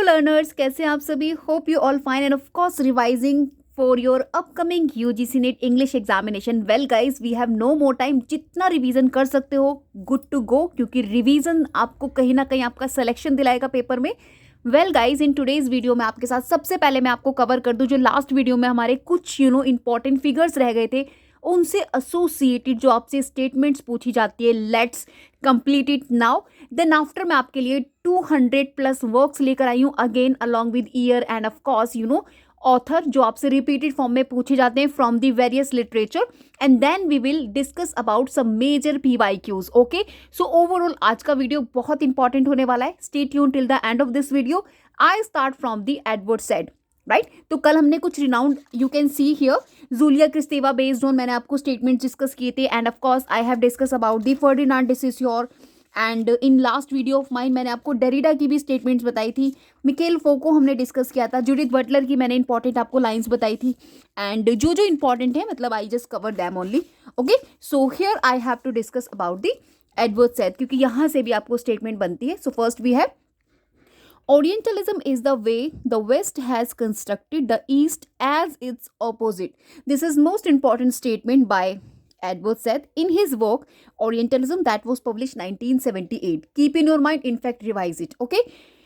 Learners, कैसे हैं आप सभी? Hope you all fine and of course revising for your upcoming UGC NET English examination. Well guys, we have no more time. जितना revision कर सकते हो गुड टू गो, क्योंकि रिवीजन आपको कहीं ना कहीं आपका सिलेक्शन दिलाएगा पेपर में. वेल गाइज, इन टुडेज वीडियो में आपके साथ सबसे पहले मैं आपको कवर कर दूं जो लास्ट वीडियो में हमारे कुछ इंपॉर्टेंट फिगर्स रह गए थे, उनसे एसोसिएटेड जो आपसे स्टेटमेंट्स पूछी जाती है. Let's complete it now. Then after मैं आपके लिए 200 प्लस वर्क्स लेकर आई हूँ again along with year and of course author जो आपसे रिपीटेड फॉर्म में पूछे जाते हैं from the various literature. And then we will discuss about some major PYQs. Okay, so overall आज का वीडियो बहुत इंपॉर्टेंट होने वाला है. Stay tune till the end of this video. I start from the Edward said. Right, तो कल हमने कुछ renowned you can see here Julia Kristeva based on मैंने आपको स्टेटमेंट डिस्कस किए थे. And of course I have discuss about the Ferdinand de Saussure. And in last video of mine मैंने आपको डेरिडा की भी स्टेटमेंट्स बताई थी. मिकेल फोको हमने डिस्कस किया था. जूडिथ बटलर की मैंने इंपॉर्टेंट आपको लाइंस बताई थी. एंड जो इंपॉर्टेंट है मतलब I just cover them only. Okay, so here I have to discuss about the Edward Said, क्योंकि यहाँ से भी आपको स्टेटमेंट बनती है. So first we have Orientalism is the way the West has constructed the East as its opposite. This is most important statement by Edward Said in his work Orientalism that was published 1978. Keep in your mind, in fact revise it. Okay.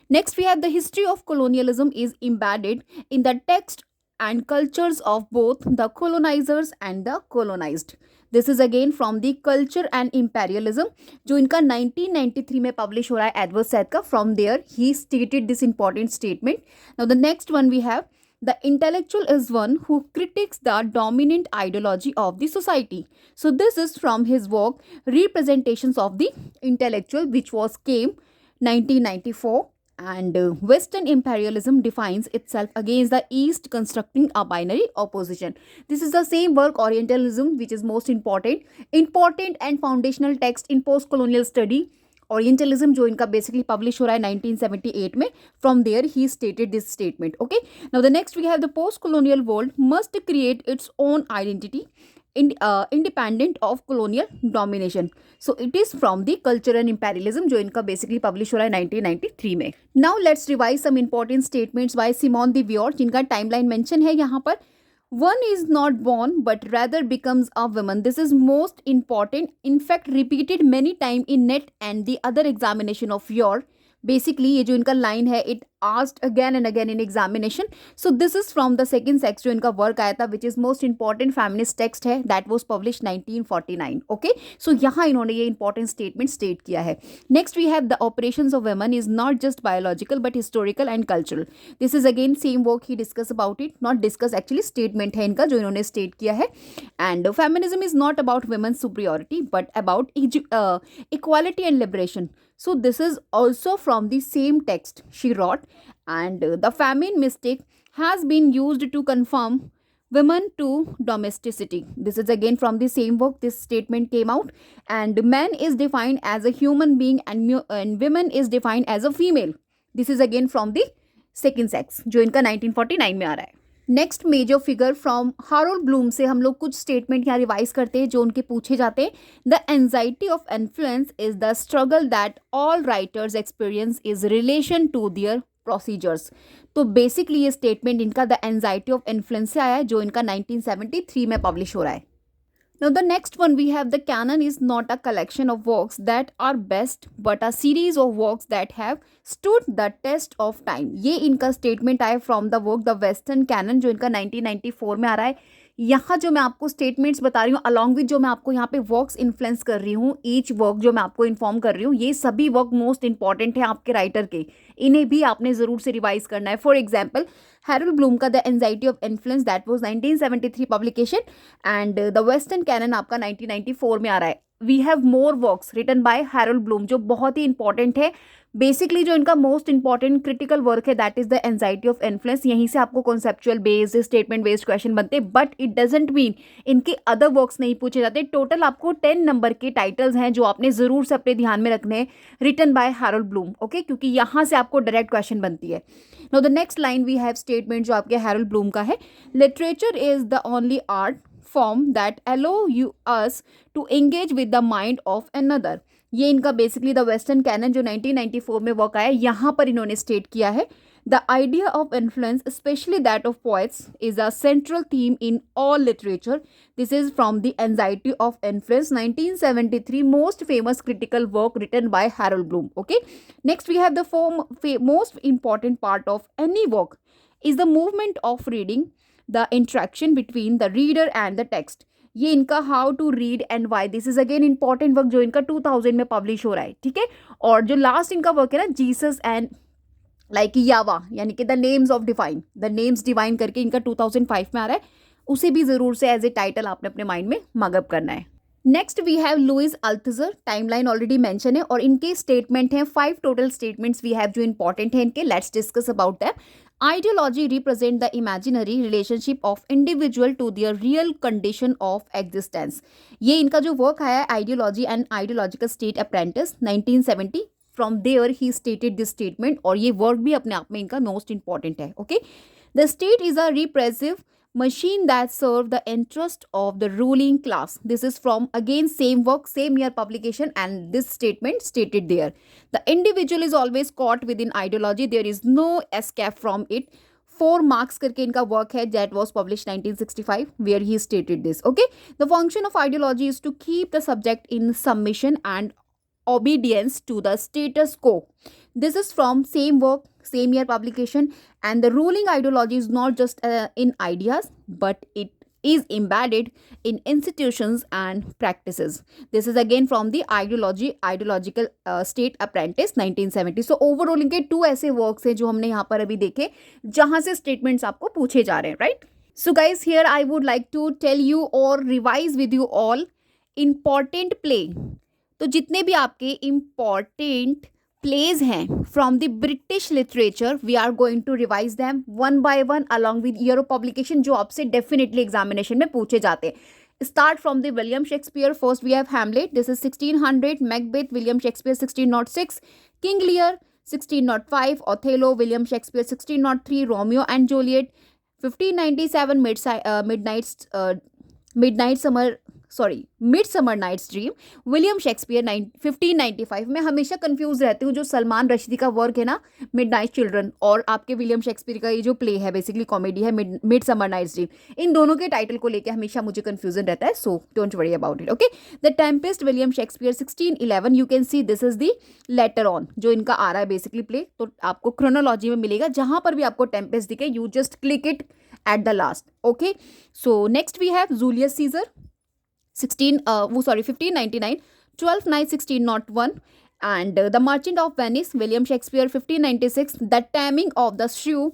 Next we have the history of colonialism is embedded in the text and cultures of both the colonizers and the colonized. This is again from the culture and imperialism जो इनका 1993 में publish हो रहा है Edward Said का. From there he stated this important statement. Now the next one we have the intellectual is one who critiques the dominant ideology of the society. So this is from his work Representations of the Intellectual which was came 1994. And Western imperialism defines itself against the East constructing a binary opposition. This is the same work Orientalism which is most important and foundational text in post-colonial study. Orientalism जो इनका basically publish हो रहा है 1978 में. From there he stated this statement. Okay, now the next we have the post-colonial world must create its own identity independent of colonial domination. So it is from the culture and imperialism जो इनका basically publish हो रहा है 1993 में. Now let's revise some important statements by Simone de Beauvoir जिनका timeline mention है यहाँ पर. One is not born but rather becomes a woman. This is most important. In fact repeated many times in NET and the other examination of your. Basically ये जो इनका line है it asked again and again in examination. So this is from the second sex जो इनका work आया था which is most important feminist text है that was published 1949. Okay, so यहाँ इन्होंने ये important statement state किया है. Next we have the operations of women is not just biological but historical and cultural. This is again same work he discuss about it, not discuss actually statement है इनका जो इन्होंने state किया है. And feminism is not about women's superiority but about equality and liberation. So this is also from the same text she wrote. And the famine mistake has been used to confirm women to domesticity. This is again from the same work this statement came out. And man is defined as a human being and women is defined as a female. This is again from the second sex जो इनका 1949 में आ रहा है. Next major figure from Harold Bloom से हम लोग कुछ स्टेटमेंट यहाँ रिवाइज करते हैं जो उनके पूछे जाते हैं. The anxiety of influence is the struggle that all writers experience is relation to their procedures. तो बेसिकली ये स्टेटमेंट इनका द एंजाइटी ऑफ इन्फ्लुएंस से आया है जो इनका 1973 में पब्लिश हो रहा है. Now the next one we have the canon is not a collection of works that are best but a series of works that have stood the test of time. ये इनका statement आया from the work the Western canon जो इनका 1994 में आ रहा है. यहाँ जो मैं आपको स्टेटमेंट्स बता रही हूँ अलॉन्ग विद जो मैं आपको यहाँ पे वर्क्स इन्फ्लुएंस कर रही हूँ, ईच वर्क जो मैं आपको इन्फॉर्म कर रही हूँ, ये सभी वर्क मोस्ट इंपॉर्टेंट है आपके राइटर के. इन्हें भी आपने ज़रूर से रिवाइज करना है. फॉर एग्जाम्पल हैरोल्ड ब्लूम का the anxiety of Influence that was 1973 publication. And the Western Canon आपका 1994 में आ रहा है. We have more works written by Harold Bloom जो बहुत ही इंपॉर्टेंट है. बेसिकली जो इनका मोस्ट इंपॉर्टेंट क्रिटिकल वर्क है that is the anxiety of Influence. यहीं से आपको conceptual based statement based question बनते हैं. बट इट डजेंट मीन इनके अदर वर्क्स नहीं पूछे जाते. टोटल आपको 10 नंबर के टाइटल्स हैं जो आपने ज़रूर से अपने ध्यान में रखने हैं written by Harold Bloom. Okay, क्योंकि यहाँ से आपको डायरेक्ट क्वेश्चन बनती है. Now the next line we have statement जो आपके हैरोल्ड ब्लूम का है. Literature is the only art form that allow you us to engage with the mind of another. ये इनका बेसिकली द वेस्टर्न कैनन जो 1994 में वर्क आया, यहाँ पर इन्होंने स्टेट किया है The idea of influence, especially that of poets, is a central theme in all literature. This is from The Anxiety of Influence, 1973, most famous critical work written by Harold Bloom. Okay. Next, we have the most important part of any work is the movement of reading, the interaction between the reader and the text. ये इनका how to read and why, this is again important work जो इनका 2000 में publish हो रहा है. ठीक है. और जो लास्ट इनका वर्क है ना, जीसस एंड लाइक यावा, यानी कि the names of divine, the names divine करके इनका 2005 में आ रहा है. उसे भी जरूर से एज ए टाइटल आपने अपने माइंड में मगअप करना है. Next we have Louis Althusser. Timeline already mention है और इनके स्टेटमेंट हैं 5 टोटल स्टेटमेंट्स वी हैव जो इंपॉर्टेंट है इनके. Let's discuss about them. Ideology represent the imaginary relationship of individual to their real condition of existence. ये इनका जो वर्क आया है, Ideology and Ideological State Apprentice, 1970. From there he stated this statement और ये वर्क भी अपने आप में इनका मोस्ट इंपॉर्टेंट है. Okay. The state is a repressive machine that serve the interest of the ruling class. This is from again same work, same year publication, and this statement stated there. The individual is always caught within ideology. There is no escape from it. 4 marks करके इनका work है that was published 1965 where he stated this. Okay. The function of ideology is to keep the subject in submission and obedience to the status quo. This is from same work, same year publication, and the ruling ideology is not just in ideas, but it is embedded in institutions and practices. This is again from the ideological state apprentice 1970. So overall इनके 2 ऐसे works हैं जो हमने यहाँ पर अभी देखे जहाँ से स्टेटमेंट्स आपको पूछे जा रहे हैं, right. So guys, here I would like to tell you or revise with you all important play. तो जितने भी आपके इम्पॉर्टेंट प्लेज हैं from the British literature, we are going to revise them one by one along with year of publication जो आपसे definitely examination में पूछे जाते हैं. Start from the William Shakespeare. First we have Hamlet, this is 1600. Macbeth, William Shakespeare 1606. King Lear 1605. Othello, William Shakespeare 1603. Romeo and Juliet 1597. Midsummer Night's Dream, William Shakespeare 1595. मैं हमेशा confuse रहती हूँ जो सलमान रश्दी का वर्क है ना, मिडनाइट चिल्ड्रन, और आपके विलियम शेक्सपियर का ये जो प्ले है बेसिकली कॉमेडी है मिडसमर नाइट्स ड्रीम, इन दोनों के टाइटल को लेकर हमेशा मुझे कंफ्यूजन रहता है. So don't worry about it. Okay. The Tempest, William Shakespeare 1611. You can see this is the later on जो इनका आ रहा है बेसिकली प्ले. तो आपको क्रोनोलॉजी में मिलेगा, जहां पर भी आपको टेम्पेस्ट दिखे you just click it at the last. Okay. So next we have Julius Caesar 1599. 12th Night 1601. And The Merchant of Venice, William Shakespeare 1596. The Taming of the Shrew,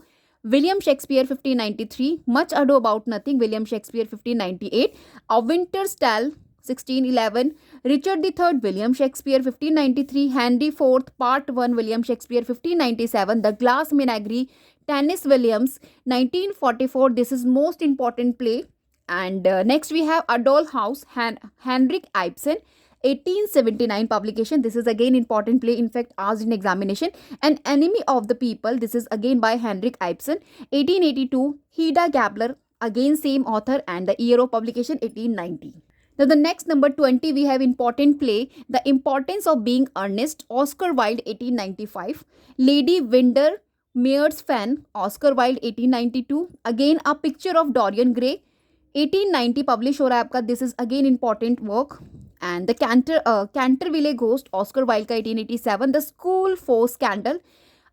William Shakespeare 1593. Much Ado About Nothing, William Shakespeare 1598. A Winter's Tale 1611. Richard III, William Shakespeare 1593. Henry IV Part 1, William Shakespeare 1597. The Glass Menagerie, Tennessee Williams 1944. This is most important play. And next we have A Doll House, Henrik Ibsen 1879 publication. This is again important play, in fact asked in examination. An Enemy of the People, this is again by Henrik Ibsen 1882. Hedda Gabler, again same author, and the year of publication 1890. Now the next number 20 we have important play, The Importance of Being Earnest, Oscar Wilde 1895. Lady Windermere's Fan, Oscar Wilde 1892. Again A Picture of Dorian Gray 1890 publish हो रहा है आपका. This is again important work. And the Canterville ghost, Oscar Wilde का 1887. The school for scandal,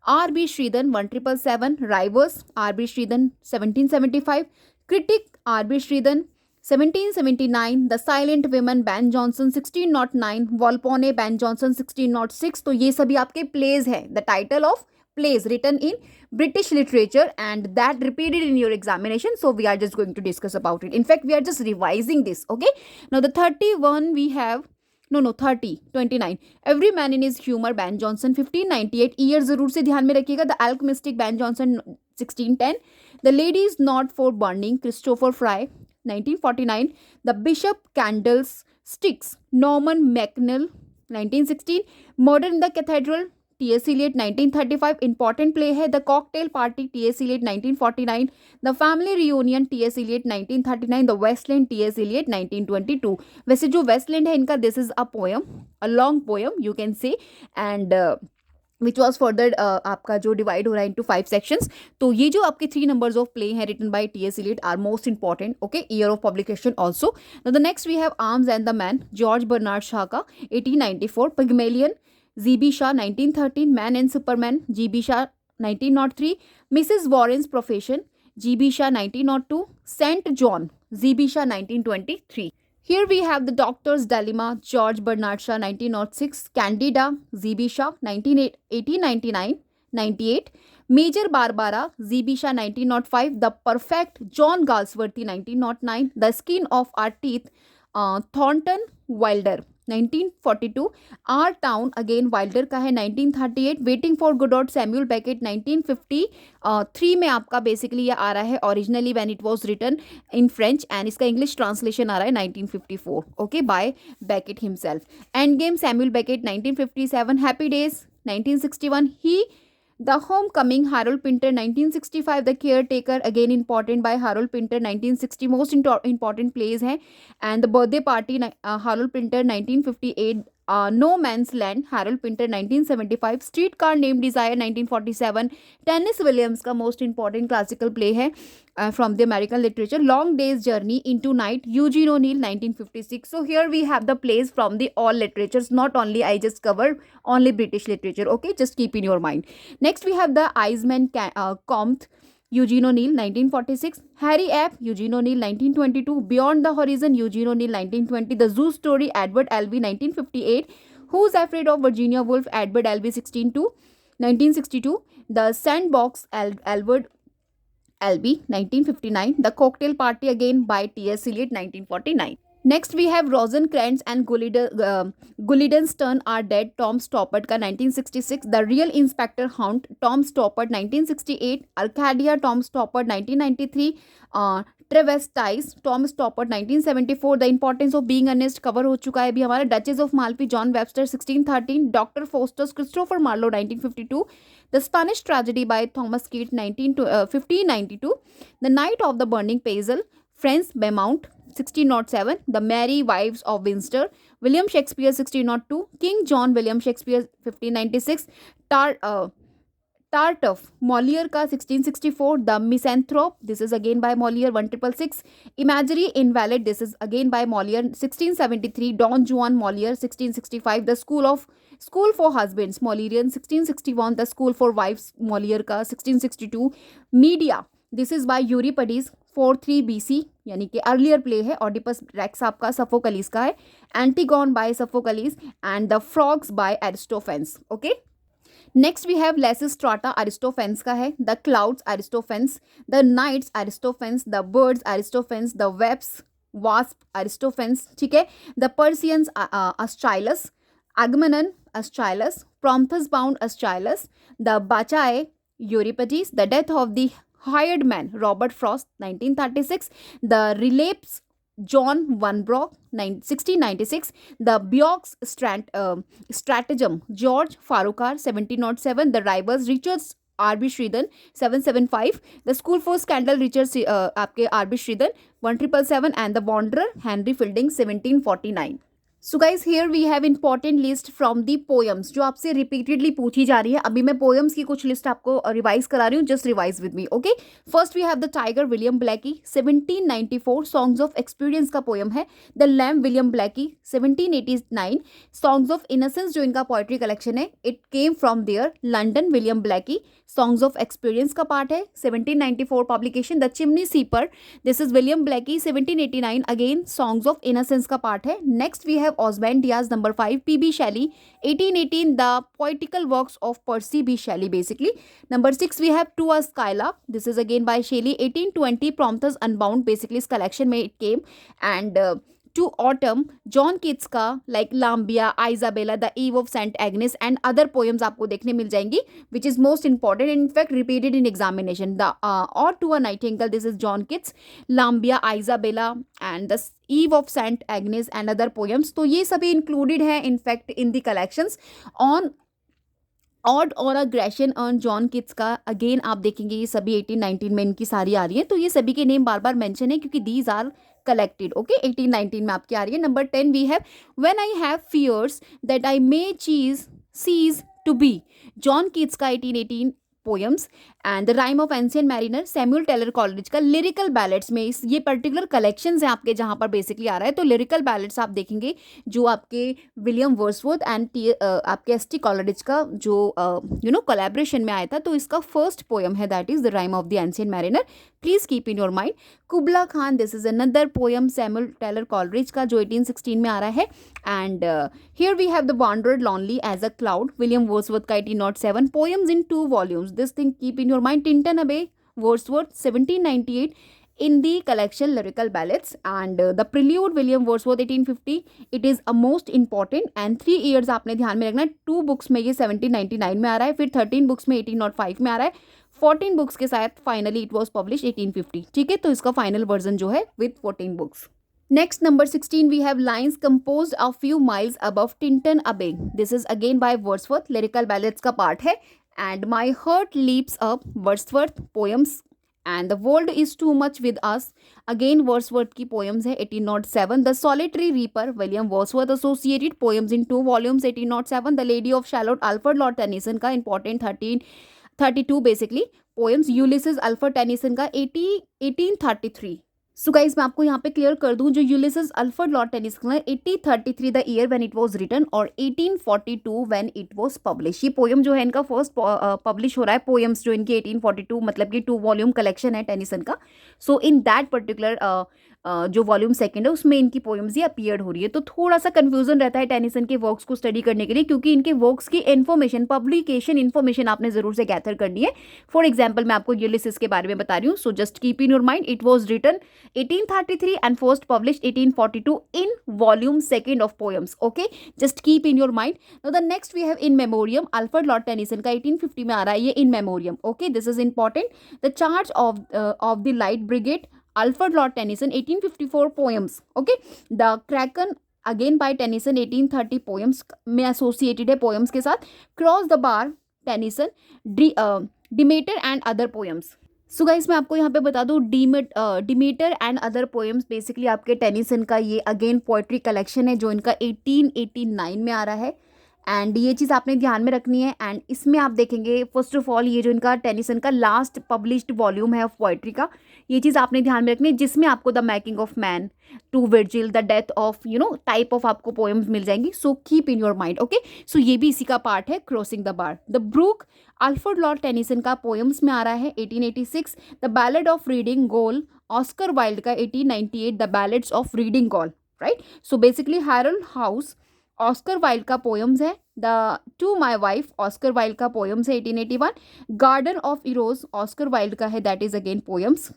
R.B. Sheridan 1777. Rivals, R.B. Sheridan 1775. Critic, R.B. Sheridan 1779. The silent woman, Ben Jonson 1609. Volpone, Ben Jonson 1606. तो ये सभी आपके plays हैं, the title of plays written in British literature and that repeated in your examination. So we are just going to discuss about it. In fact, we are just revising this. Okay. Now the 31 we have, 29. Every Man in His Humor, Ben Jonson 1598. Year जरूर से ध्यान में रखिएगा. The Alchemistic, Ben Jonson 1610. The Lady is Not for Burning, Christopher Fry 1949. The Bishop Candlesticks, Norman Macnell 1916. Murder in the Cathedral, T.S. Eliot 1935. Important play है. The cocktail party, T.S. Eliot 1949. The family reunion, T.S. Eliot 1939. The wasteland, T.S. Eliot 1922. वैसे जो wasteland है इनका, this is a poem, a long poem you can say. And which was further आपका जो divide हो रहा है इंटू 5 सेक्शंस. तो ये जो आपके 3 नंबर्स ऑफ प्ले हैं written by T S Eliot are most important. Okay, year of publication also. The next we have Arms and the Man, George Bernard Shaw का 1894. Pygmalion, GB Shaw 1913. Man and Superman, GB Shaw 1903. Mrs Warren's Profession, GB Shaw 1902. Saint Joan, GB Shaw 1923. Here we have the Doctor's Dilemma, George Bernard Shaw 1906, Candida, Z.B. Shaw 1899, 98, Major Barbara, Z.B. Shaw 1905, The Perfect, John Galsworthy 1909, The Skin of Our Teeth, Thornton Wilder 1942, Our Town again Wilder का है 1938, Waiting for Godot Samuel Beckett 1953 में आपका basically ये आ रहा है originally when it was written in French and इसका English translation आ रहा है 1954. Okay, by Beckett himself. Endgame Samuel Beckett 1957, Happy Days 1961, ही The Homecoming, Harold Pinter 1965, The Caretaker again important by Harold Pinter 1960, most important plays हैं. And The Birthday Party, Harold Pinter 1958, No Man's Land, Harold Pinter 1975, Streetcar Named Desire 1947, Tennessee Williams का most important classical play है from the American literature, Long Day's Journey into Night, Eugene O'Neill 1956. So here we have the plays from the all literatures, not only I just covered only British literature. Okay, just keep in your mind. Next we have the Iceman Comte, Eugene O'Neill 1946, Harry F. Eugene O'Neill 1922, Beyond the Horizon, Eugene O'Neill 1920, The Zoo Story, Edward Albee 1958, Who's Afraid of Virginia Woolf, Edward Albee 1962, The Sandbox, Edward Albee 1959, The Cocktail Party again by T.S. Eliot 1949. Next we have Rosencrantz and Guildenstern Are Dead, Tom Stoppard का 1966, The Real Inspector Hunt, Tom Stoppard 1968, Arcadia, Tom Stoppard 1993, Travestites, Tom Stoppard 1974, The Importance of Being Honest cover हो चुका है अभी हमारा. Duchess of Malfi, John Webster 1613, Dr. Faustus, Christopher Marlowe 1952, The Spanish Tragedy by Thomas Keats 1592, The Night of the Burning Basil, Franz Beaumont 1607, The Merry Wives of Windsor, William Shakespeare 1602, King John William Shakespeare 1596, Tartuffe, Molière का 1664, The Misanthrope, this is again by Molière 1666, Imagery Invalid, this is again by Molière 1673, Don Juan Molière 1665, The School for Husbands, Molière 1661, The School for Wives, Molière का 1662, Medea, this is by Euripides 43 BC, यानी कि earlier play है. Oedipus Rex आपका Sophocles का है. Antigone by Sophocles and the frogs by Aristophanes. Okay, next we have Lysistrata, Aristophanes का है. The clouds, Aristophanes. The knights, Aristophanes. The birds, Aristophanes. The webs, wasp, Aristophanes. ठीक है. The Persians, Aeschylus. Agamemnon, Aeschylus. Prometheus Bound, Aeschylus. The Bachae, Euripides. The Death of the Hired Man, Robert Frost 1936. The Relapse, John Vanbrugh 1696. The Bjork's Stratagem, George Farquhar 1707. The Rivals, Richard R.B. Sheridan 775. The School for Scandal, Richard आपके R.B. Sheridan 1777. And The Wanderer, Henry Fielding 1749. So guys here we have important list from the poems जो आपसे repeatedly पूछी जा रही है. अभी मैं poems की कुछ लिस्ट आपको रिवाइज करा रही हूँ. Just revise with me. Okay, first we have the tiger, William Blake 1794, songs of experience का पोएम है. The lamb, William Blake 1789, songs of innocence जो इनका पोएट्री कलेक्शन है, it came from there. London, William Blake, songs of experience का part है. 1794 publication. The chimney sweeper, this is William Blake 1789, again songs of innocence का part है. Next we have Ozymandias, number 5, P.B. Shelley 1818, the poetical works of Percy B. Shelley basically. Number 6 we have To a Skylark, this is again by Shelley 1820, Prometheus Unbound basically इस collection में it came. And To Autumn, John Keats का like Lambia, Isabella, The Eve of St. Agnes and other poems आपको देखने मिल जाएंगी which is most important and in fact repeated in examination. The Or to a Nightingale, this is John Keats, Lambia, Isabella and The Eve of St. Agnes and other poems. तो ये सभी included है in fact in the collections. On odd और अ Grecian earn, John Keats का again आप देखेंगे ये सभी 1819 में इनकी सारी आ रही है. तो ये सभी के नेम बार बार मेंशन है क्योंकि दीज आर कलेक्टेड. ओके, 1819 में आपकी आ रही है. Number 10 we have when I have fears that I may cease to be, John Keats का 1818 poems, and the Rime of Ancient Mariner Samuel Taylor Coleridge का Lyrical Ballads में इस ये पर्टिकुलर कलेक्शंस हैं आपके जहाँ पर बेसिकली आ रहा है। तो लिरिकल बैलेट्स आप देखेंगे जो आपके विलियम वर्ड्सवर्थ एंड आपके एस टी कॉलरिज का जो कोलैबोरेशन में आया था। तो इसका फर्स्ट पोएम है that is the Rime of the Ancient Mariner, please keep in your mind. Kubla Khan, this is another poem Samuel Taylor Coleridge का जो 1816 में आ रहा है। And here we have the wandered lonely as a cloud, William Wordsworth का 1807 poems in 2 volumes. This thing keep in your mind. Tintin Abbey, Wordsworth 1798 in the collection Lyrical Ballads, and the Prelude William Wordsworth 1850. It is a most important and 3 years आपने ध्यान में रखना है। 2 books में ये 1799 में आ रहा है, फिर 13 बुक्स में 1805 में आ रहा है, 14 बुक्स के साथ फाइनली इट वॉज पब्लिश 1850। ठीक है, तो इसका फाइनल वर्जन जो है with 14 books. Next, number 16, we have lines composed a few miles above Tinton Abbey. This is again by Wordsworth, lyrical ballads का part है। And my heart leaps up, Wordsworth poems, and the world is too much with us, again Wordsworth की poems है 1807। The solitary reaper, William Wordsworth associated poems in 2 volumes 1807। The lady of Shalott, Alfred Lord Tennyson का important 1332 basically poems। Ulysses, Alfred Tennyson का 1833। So guys मैं आपको यहाँ पे clear कर दूं, जो Ulysses Alfred Lord Tennyson 1833 the year when it was written और 1842 व्हेन इट वाज पब्लिश। ये पोएम जो है इनका फर्स्ट पब्लिश हो रहा है, पोएम्स जो इनकी 1842 मतलब कि 2 वॉल्यूम कलेक्शन है टेनिसन का। सो इन दैट पर्टिकुलर जो वॉल्यूम सेकंड है उसमें इनकी पोएम्स ही अपीयर्ड हो रही है। तो थोड़ा सा कंफ्यूजन रहता है टेनिसन के वर्क्स को स्टडी करने के लिए, क्योंकि इनके वर्क्स की इन्फॉर्मेशन, पब्लिकेशन इन्फॉर्मेशन आपने जरूर से गैदर करनी है। फॉर एग्जाम्पल मैं आपको यूलिसिस के बारे में बता रही हूँ। So just keep in your mind, it was written 1833 and first published 1842 in volume second of poems. Okay, just keep in your mind. Now the next we have In Memoriam, Alfred Lord Tennyson का 1850 में आ रहा है ये In Memoriam. Okay, this is important. The Charge of the Light Brigade, Alfred Lord Tennyson 1854 poems. Okay, The Kraken again by Tennyson 1830 poems में associated है poems के साथ। Cross the Bar, Tennyson, Demeter and other poems. So guys मैं आपको यहाँ पे बता दूँ, Demeter and other poems basically आपके टेनिसन का ये अगेन पोएट्री कलेक्शन है जो इनका 1889 में आ रहा है। एंड ये चीज़ आपने ध्यान में रखनी है। एंड इसमें आप देखेंगे फर्स्ट ऑफ ऑल ये जो इनका टेनिसन का लास्ट पब्लिश्ड वॉल्यूम है ऑफ पोएट्री का, ये चीज़ आपने ध्यान में रखनी है, जिसमें आपको the making of man, to Virgil, the death of type of आपको पोएम्स मिल जाएंगी। So keep in your mind. Okay, so ये भी इसी का पार्ट है, crossing the bar. The brook, Alfred Lord Tennyson का पोएम्स में आ रहा है 1886। The ballad of Reading Gaol, Oscar Wilde का 1898, the ballads of Reading Gaol, right. So basically harlot's house, Oscar Wilde का पोएम्स है। The To My Wife, Oscar Wilde का poems है 1881। Garden of Eros, Oscar Wilde का है, that is again poems.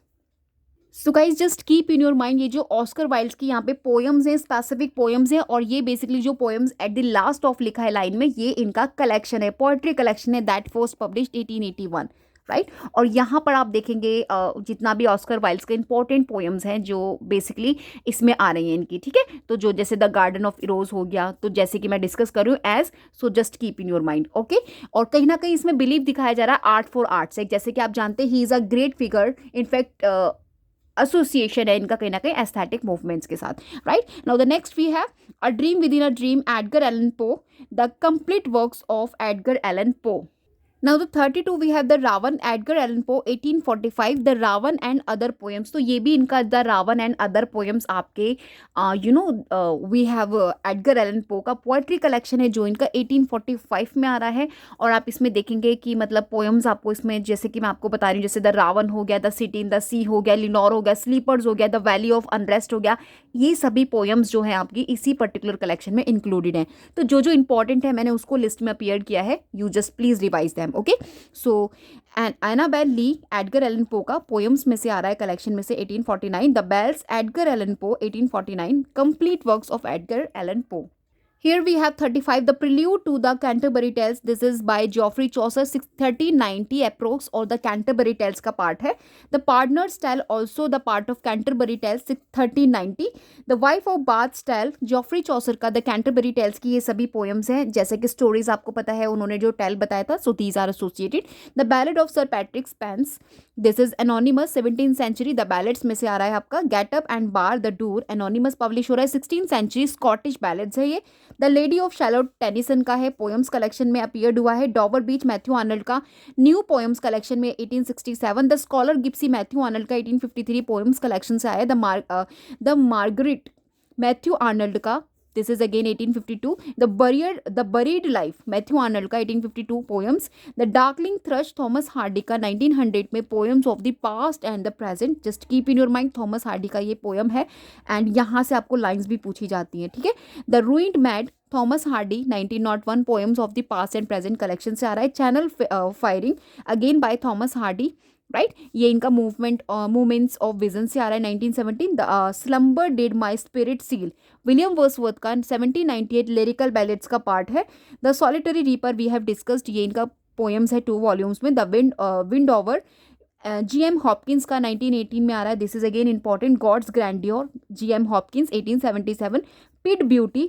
So guys just keep in your mind, ये जो Oscar Wilde's की यहाँ पे पोएम्स हैं, स्पेसिफिक पोएम्स हैं, और ये बेसिकली जो poems eight the last of लिखा है लाइन में, ये इनका कलेक्शन है, पोएट्री कलेक्शन है, दैट फर्स्ट पब्लिश्ड 1881, राइट। और यहाँ पर आप देखेंगे जितना भी ऑस्कर वाइल्ड्स के इंपॉर्टेंट पोएम्स हैं जो बेसिकली इसमें आ रही हैं इनकी, ठीक है। तो जो जैसे द गार्डन ऑफ इरोज हो गया, तो जैसे कि मैं डिस्कस कर रही हूँ as, so just keep in your mind. Okay, और कहीं ना कहीं इसमें बिलीव दिखाया जा रहा है आर्ट फॉर आर्ट से, जैसे कि आप जानते हैं he is a great figure, in fact association है इनका कहीं ना कहीं एस्थेटिक मूवमेंट्स के साथ, right. Now the next we have A Dream Within a Dream, Edgar Allan Poe, the Complete Works of Edgar Allan Poe. Now the 32 we have the Ravan, Edgar Allan Poe 1845, the Ravan and other poems। तो ये भी इनका the Ravan and other poems आपके we have Edgar Allan Poe का poetry collection है जो इनका 1845 में आ रहा है। और आप इसमें देखेंगे कि मतलब पोएम्स आपको इसमें, जैसे कि मैं आपको बता रही हूँ, जैसे द रावन हो गया, द सिटी इन द सी हो गया, लिनोर हो गया, स्लीपर्स हो गया, द वैली ऑफ अनरेस्ट हो गया, ये सभी पोएम्स जो हैं आपकी इसी पर्टिकुलर कलेक्शन में इंक्लूडेड हैं। तो जो इंपॉर्टेंट है मैंने उसको लिस्ट में अपीयर किया है, you just please revise them. Okay, so Annabel Lee, Edgar Allan Poe का पोएम्स में से आ रहा है कलेक्शन में से 1849। द बेल्स, एडगर एलन पो 1849, complete Works of Edgar Allan पो। Here we have 35, the Prelude to the Canterbury Tales. This is by Geoffrey Chaucer, 1390 approx, और the Canterbury Tales का पार्ट है। The Pardoner's Tale also the part of Canterbury Tales, 1390। The Wife of Bath's Tale, Geoffrey Chaucer का The Canterbury Tales की ये सभी poems हैं। जैसे कि स्टोरीज आपको पता है उन्होंने जो टेल बताया था, so these are associated। The Ballad of Sir Patrick Spens, this is anonymous, 17th century। The Ballads में से आ रहा है आपका Get Up and Bar the Door, anonymous publish हो रहा है, 16th century Scottish ballads है ये। The lady of shallot Tennyson का है, पोएम्स कलेक्शन में अपीयर्ड हुआ है। डॉवर बीच मैथ्यू आर्नल्ड का न्यू पोएम्स कलेक्शन में 1867। The scholar gipsy Matthew Arnold का 1853 पोएम्स कलेक्शन से आया। द मार्गरेट मैथ्यू आर्नल्ड का, this is again 1852। The buried life Matthew Arnold का 1852 poems. The darkling thrust Thomas Hardy का 1900 में poems of the past and the present. Just keep in your mind Thomas Hardy का ये poem है and यहाँ से आपको लाइन्स भी पूछी जाती हैं, ठीक है। The ruined mad Thomas Hardy 1901 poems of the past and present collection से आ रहा है। Channel firing again by Thomas Hardy, right, ये इनका मूवमेंट्स ऑफ विजन से आ रहा है। 1917 the slumber did my spirit seal William Wordsworth का 1798 लिरिकल बैलेट्स का पार्ट है। The solitary reaper we have discussed, ये इनका पोएम्स है 2 वॉल्यूम्स में। The windhover GM Hopkins का 1918 में आ रहा है। This is again important. God's grandeur GM Hopkins 1877। Pied beauty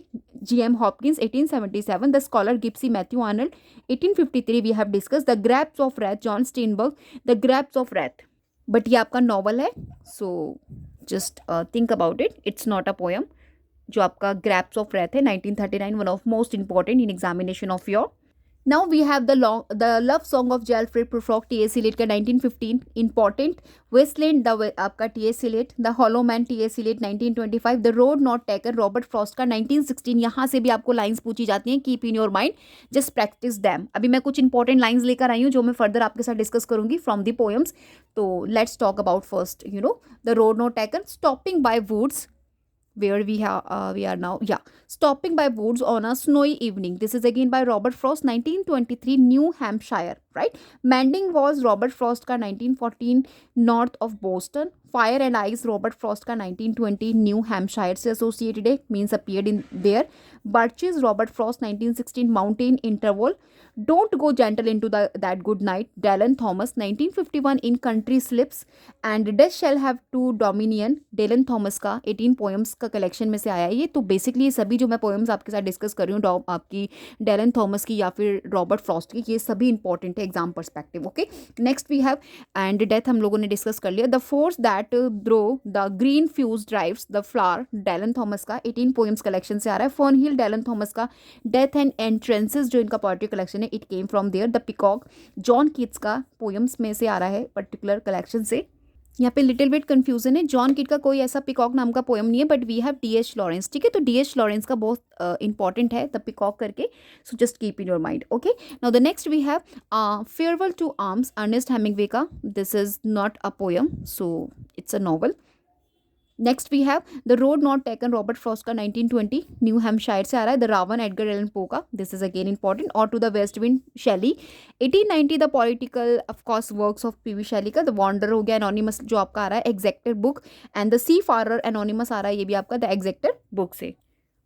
GM Hopkins 1877। The scholar gipsy Matthew Arnold 1853 we have discuss. The grasps of wrath John Steinberg, the grasps of Wrath, but ये आपका novel है, so just think about it, it's not a poem. जो आपका Grapes of Wrath है 1939, one of most important in examination of your. Now we have the love song of Alfred Prufrock T.S. Eliot का 1915 important। Wasteland आपका T.S. Eliot। The Hollow Man T.S. Eliot 1925। The Road Not Taken Robert Frost का 1916। यहाँ से भी आपको lines पूछी जाती हैं, keep in your mind, just practice them. अभी मैं कुछ इंपॉर्टेंट लाइंस लेकर आई हूँ जो मैं फर्दर आपके साथ डिस्कस करूंगी फ्रॉम द पोएम्स। तो let's talk about first, the road not Taken, Stopping by Woods, where we are now, yeah, stopping by woods on a snowy evening. This is again by Robert Frost 1923 New Hampshire, right? Mending was Robert Frost का 1914 north of Boston। Fire and Ice Robert Frost का 1920 New Hampshire से associated है, means appeared in there। Birches Robert Frost 1916 Mountain Interval। Don't Go Gentle into That Good Night Dylan Thomas 1951 In Country Slips and Death Shall Have to Dominion Dylan Thomas का 18 poems का collection में से आया है ये। तो basically ये सभी जो मैं पोएम्स आपके साथ डिस्कस कर रही हूँ आपकी डेलन थॉमस की या फिर रॉबर्ट फ्रॉस्ट की, ये सभी इंपॉर्टेंट है exam perspective, okay. Next we have and death, हम लोगों ने डिस्कस कर लिया। The force that through the green fuse drives the flower Dylan Thomas का 18 पोएम्स कलेक्शन से आ रहा है। फर्नहिल डेलन थॉमस का डेथ एंड एंट्रेंसेस जो इनका पोएट्री कलेक्शन है, it came from there. The Peacock John Keats का पोएम्स में से आ रहा है पर्टिकुलर कलेक्शन से। यहाँ पे लिटिल बिट कंफ्यूजन है, जॉन किट का कोई ऐसा पिकॉक नाम का पोएम नहीं है, but we have D.H. Lawrence, ठीक है। तो D.H. लॉरेंस का बहुत इंपॉर्टेंट है द पिकॉक करके, so just keep in your mind, okay. Now the next we have farewell to arms Ernest Hemingway का, this is not a poem, so it's a novel. Next we have the road not taken Robert Frost का 1920 new Hampshire से आ रहा है। The Ravan Edgar Allan Poe का, this is again important. और to the West Wind Shelley 1890 the political of course works of P V. Shelley का। The wander हो गया एनोनिमस जो आपका आ रहा है Exeter book, and the seafarer anonymous आ रहा है ये भी आपका द एग्जेक्टर बुक से।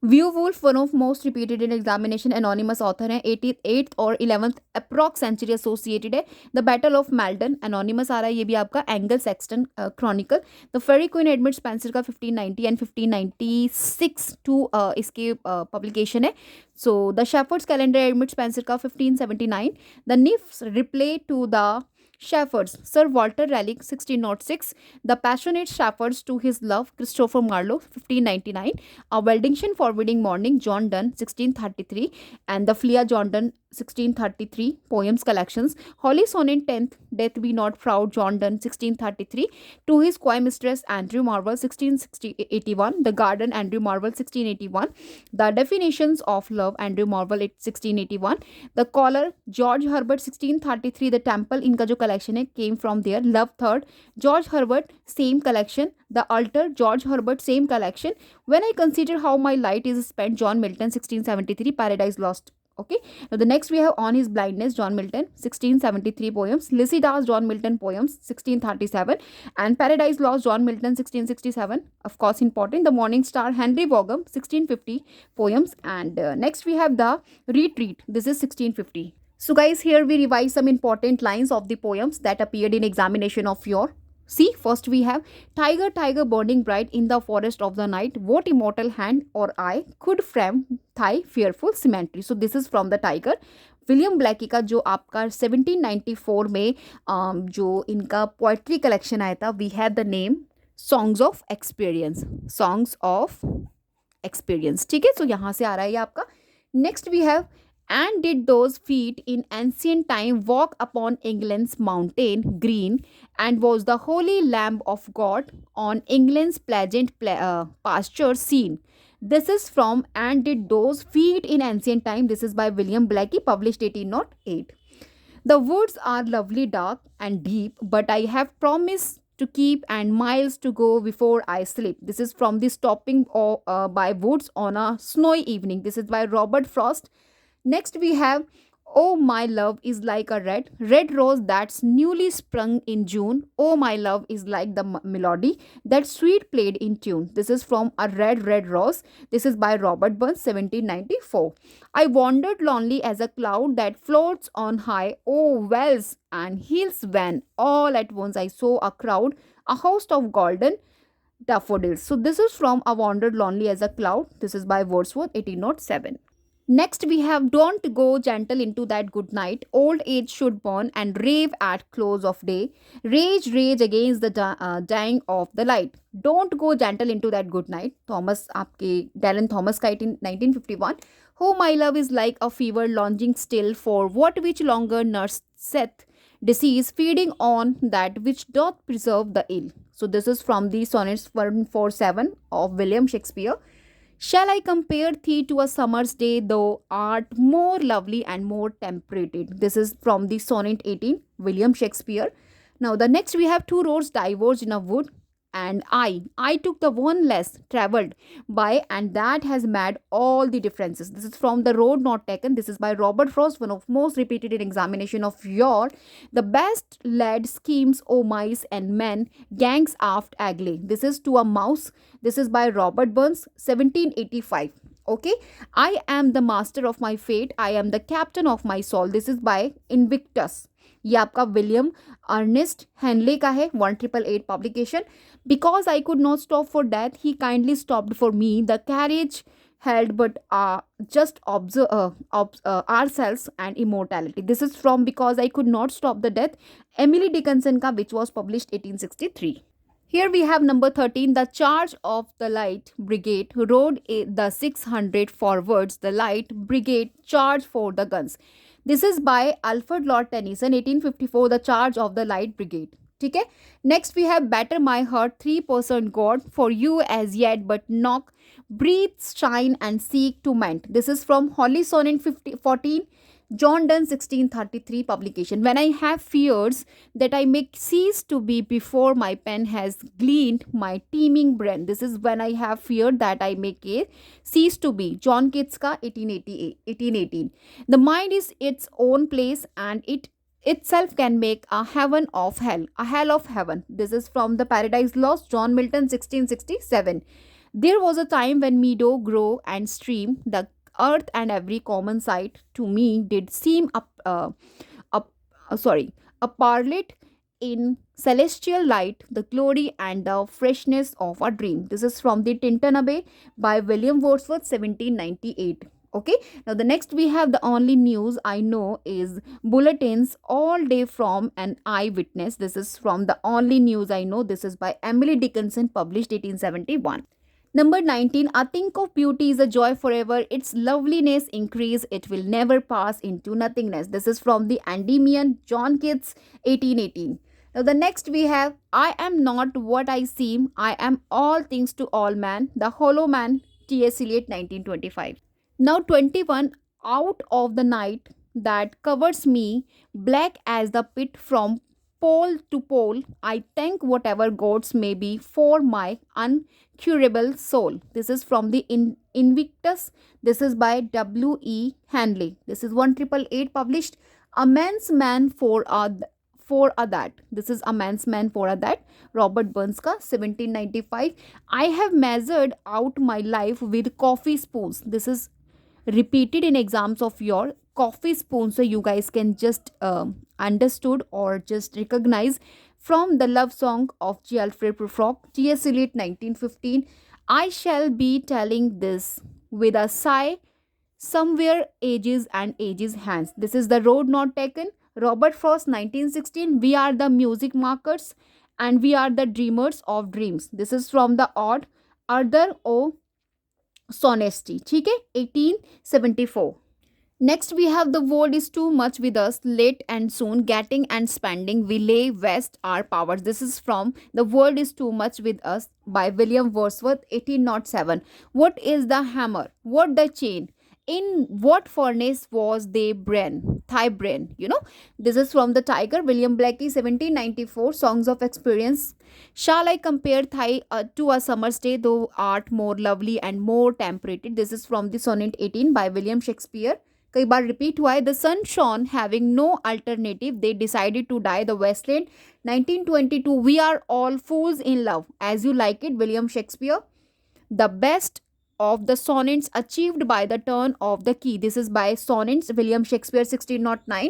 Beowulf one of most repeated in examination anonymous author है, 88th और 11th अप्रॉक्स सेंचुरी एसोसिएटेड है। The battle of Maldon anonymous आ रहा है ये भी आपका Anglo Saxon chronicle. The Pheri queen Edmund Spenser का 1590 एंड 1596 टू इसके पब्लिकेशन है। So the shepherd's calendar admit Spenser का 1579। The nymph's reply to the Shepherds, Sir Walter Raleigh 1606, The Passionate Shepherds to His Love, Christopher Marlowe 1599, A Weldington Forbidding Morning, John Donne 1633, and The Flea John Donne 1633 poems collections. Holly Sonnet 10th, Death Be Not Proud, John Donne 1633, To His Coy Mistress Andrew Marvell 1681, The Garden Andrew Marvell 1681, The Definitions of Love Andrew Marvell 1681, The Caller George Herbert 1633, The Temple इनका जो collection है came from there. Love Third George Herbert same collection. The Altar George Herbert same collection. When I Consider How My Light Is Spent, John Milton 1673, Paradise Lost. Okay, now the next we have On His Blindness, John Milton 1673 poems. Lycidas, John Milton poems 1637, and Paradise Lost, John Milton 1667, of course important. The Morning Star, Henry Vaughan 1650 poems, and next we have The Retreat, this is 1650. So guys, here we revise some important lines of the poems that appeared in examination of your. See, first we have Tiger, tiger burning bright in the forest of the night, what immortal hand or eye could frame thy fearful symmetry. So this is from the Tiger. William Blackie का जो आपका 1794 में जो इनका poetry collection आया था, we have the name Songs of Experience, Songs of Experience. ठीक है, सो यहाँ से आ रहा है ये आपका. Next we have, and did those feet in ancient time walk upon England's mountain green, and was the holy lamb of God on England's pleasant pasture seen. This is from And Did Those Feet in Ancient Time. This is by William Blackie, published 1808. The woods are lovely, dark and deep, but I have promised to keep and miles to go before I sleep. This is from the Stopping by Woods on a Snowy Evening. This is by Robert Frost. Next, we have Oh My Love is Like a Red Rose That's Newly Sprung in June. Oh My Love is Like the Melody That Sweet Played in Tune. This is from A Red Rose. This is by Robert Burns, 1794. I wandered lonely as a cloud that floats on high. Oh, wells and hills when all at once I saw a crowd, a host of golden daffodils. So this is from A Wandered Lonely as a Cloud. This is by Wordsworth, 1807. Next, we have Don't Go Gentle into That Good Night. Old age should burn and rave at close of day. Rage against the dying of the light. Don't go gentle into that good night. Thomas आपके Dylan Thomas का 1951. Oh, my love is like a fever longing still for what which longer nurseth disease, feeding on that which doth preserve the ill. So this is from the Sonnets 147 of William Shakespeare. Shall I compare thee to a summer's day, thou art more lovely and more temperated? This is from the Sonnet 18, William Shakespeare. Now, the next we have two roads diverged in a wood, and I took the one less traveled by, and that has made all the differences. This is from The Road Not Taken. This is by Robert Frost, one of most repeated in examination of your the best laid schemes, o mice and men, gangs aft agley. This is To a Mouse. This is by Robert Burns, 1785. Okay, I am the master of my fate. I am the captain of my soul. This is by Invictus. ये आपका William Ernest Henley का है, 1888 publication. Because I could not stop for death he kindly stopped for me the carriage held but just observe ourselves and immortality. This is from Because I Could Not Stop the Death, Emily Dickinson ka, which was published 1863. Here we have number 13, The Charge of the Light Brigade rode the 600 forwards, the Light Brigade charge for the guns. This is by Alfred Lord Tennyson, 1854, The Charge of the Light Brigade. ठीक है. Next we have Batter My Heart, 3% God, For You as Yet But Knock, Breathe, Shine and Seek to Mend. This is from Holly Sonnet 14, John Donne, 1633 publication. When I have fears that I may cease to be before my pen has gleaned my teeming brain. This is when I have feared that I may cease to be. John Keats ka 1818. The mind is its own place and it itself can make a heaven of hell, a hell of heaven. This is from The Paradise Lost, John Milton, 1667. There was a time when meadow, grove, and stream, the earth and every common sight to me did seem a parlet in celestial light, the glory and the freshness of a dream. This is from the Tinton Abbey by William Wordsworth, 1798. Okay, now the next we have The Only News I Know is Bulletins All Day from an Eyewitness. This is from The Only News I Know. This is by Emily Dickinson, published 1871. Number 19, A Think of Beauty is a Joy Forever. Its loveliness increase, it will never pass into nothingness. This is from the Endymion, John Keats, 1818. Now the next we have I Am Not What I Seem, I Am All Things to All Man, The Hollow Man, T.S. Eliot, 1925. Now 21, Out of the night that covers me, black as the pit from pole to pole, I thank whatever gods may be for my uncurable soul. This is from the Invictus. This is by W.E. Hanley. This is 1888 published. A Man's Man for a That. This is A Man's Man for a That. Robert Burns ka, 1795. I have measured out my life with coffee spoons. This is repeated in exams of your coffee spoon, so you guys can just understood or just recognize from the love song of G. Alfred Prufrock, T.S. Eliot, 1915. I shall be telling this with a sigh, somewhere ages and ages hence. This is The Road Not Taken, Robert Frost, 1916. We are the music makers and we are the dreamers of dreams. This is from the odd Arthur O. सोनेस्टी, ठीक है, 1874. Next, we have the world is too much with us, late and soon, getting and spending. We lay west our powers. This is from The World is Too Much with Us by William Wordsworth, 1807. What is the hammer? What the chain? In what furnace was they brain? Thigh brain, you know. This is from The Tiger, William Blakey, 1794. Songs of Experience. Shall I compare thigh to a summer's day, though art more lovely and more temperated? This is from the Sonnet 18 by William Shakespeare. कई बार repeat हुआ है. The sun shone having no alternative they decided to die. The Waste Land 1922. We are all fools in love As you like it, William Shakespeare. The best of the sonnets achieved by the turn of the key. This is by Sonnets, William Shakespeare, 1609.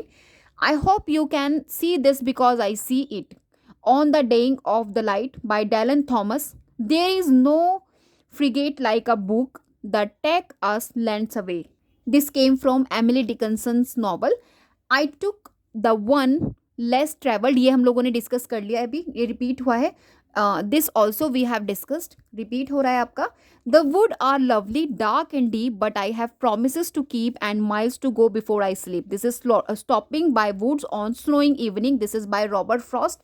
I hope you can see this because I see it. On the Dying of the Light by Dylan Thomas. There is no frigate like a book that take us lands away. This came from Emily Dickinson's novel. I took the one less traveled. ये हम लोगों ने discuss कर लिया है, अभी ये repeat हुआ है. This also we have discussed, repeat हो रहा है आपका. The wood are lovely dark and deep but I have promises to keep and miles to go before I sleep. This is Stopping by Woods on Snowing Evening. This is by Robert Frost.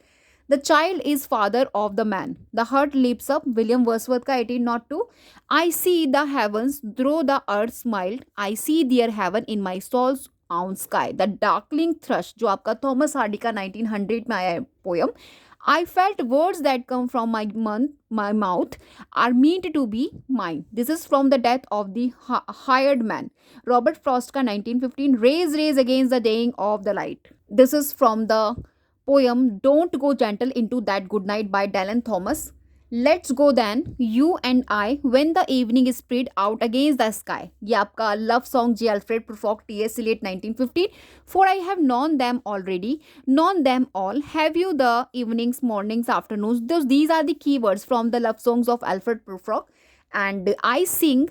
The child is father of the man. The heart leaps up. William Wordsworth का 1802. I see the heavens through the earth smiled. I see their heaven in my soul's own sky. The darkling thrush जो आपका Thomas Hardy का 1900 में आया है poem. I felt words that come from my mouth are meant to be mine. This is from The Death of the Hired Man. Robert Frost का 1915. Raise, raise against the dying of the light. This is from the poem Don't Go Gentle into That Good Night by Dylan Thomas. Let's go then, you and I, when the evening is spread out against the sky. ये आपका love song ji Alfred प्रूफॉक, T.S. Eliot, 1915. For I have known them already, known them all. Have you the evenings, mornings, afternoons? These are the keywords from the love songs of Alfred Prufrock. And I sing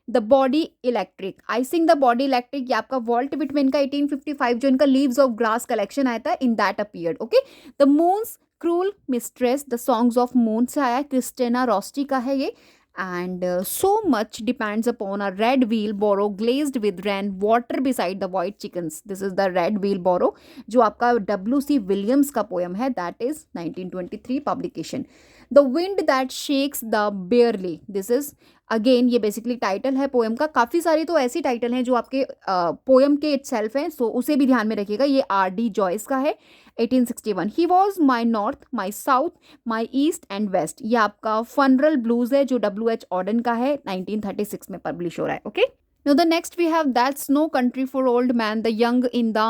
the body electric. I sing the body electric, ये आपका vault विटमेन का 1855 जो इनका leaves of grass collection आया था, in that appeared. Okay. The moon's cruel mistress, the songs of moon से आया, Christina Rossetti का है ये. And so much depends upon a red wheelbarrow glazed with rain water beside the white chickens. This is the red wheelbarrow जो आपका W.C. Williams का poem है, that is 1923 publication. The wind that shakes the barley. This is again ये basically title है poem का. काफ़ी सारे तो ऐसी टाइटल हैं जो आपके पोएम के इटसेल्फ हैं, सो उसे भी ध्यान में रखिएगा. ये R.D. जॉयस का है, 1861. He was my north, my south, my east and west. ये आपका फनरल ब्लूज है जो W.H. ऑर्डन का है, 1936 में पब्लिश हो रहा है. Okay. Now the next we have That's No Country for Old Man, the young in the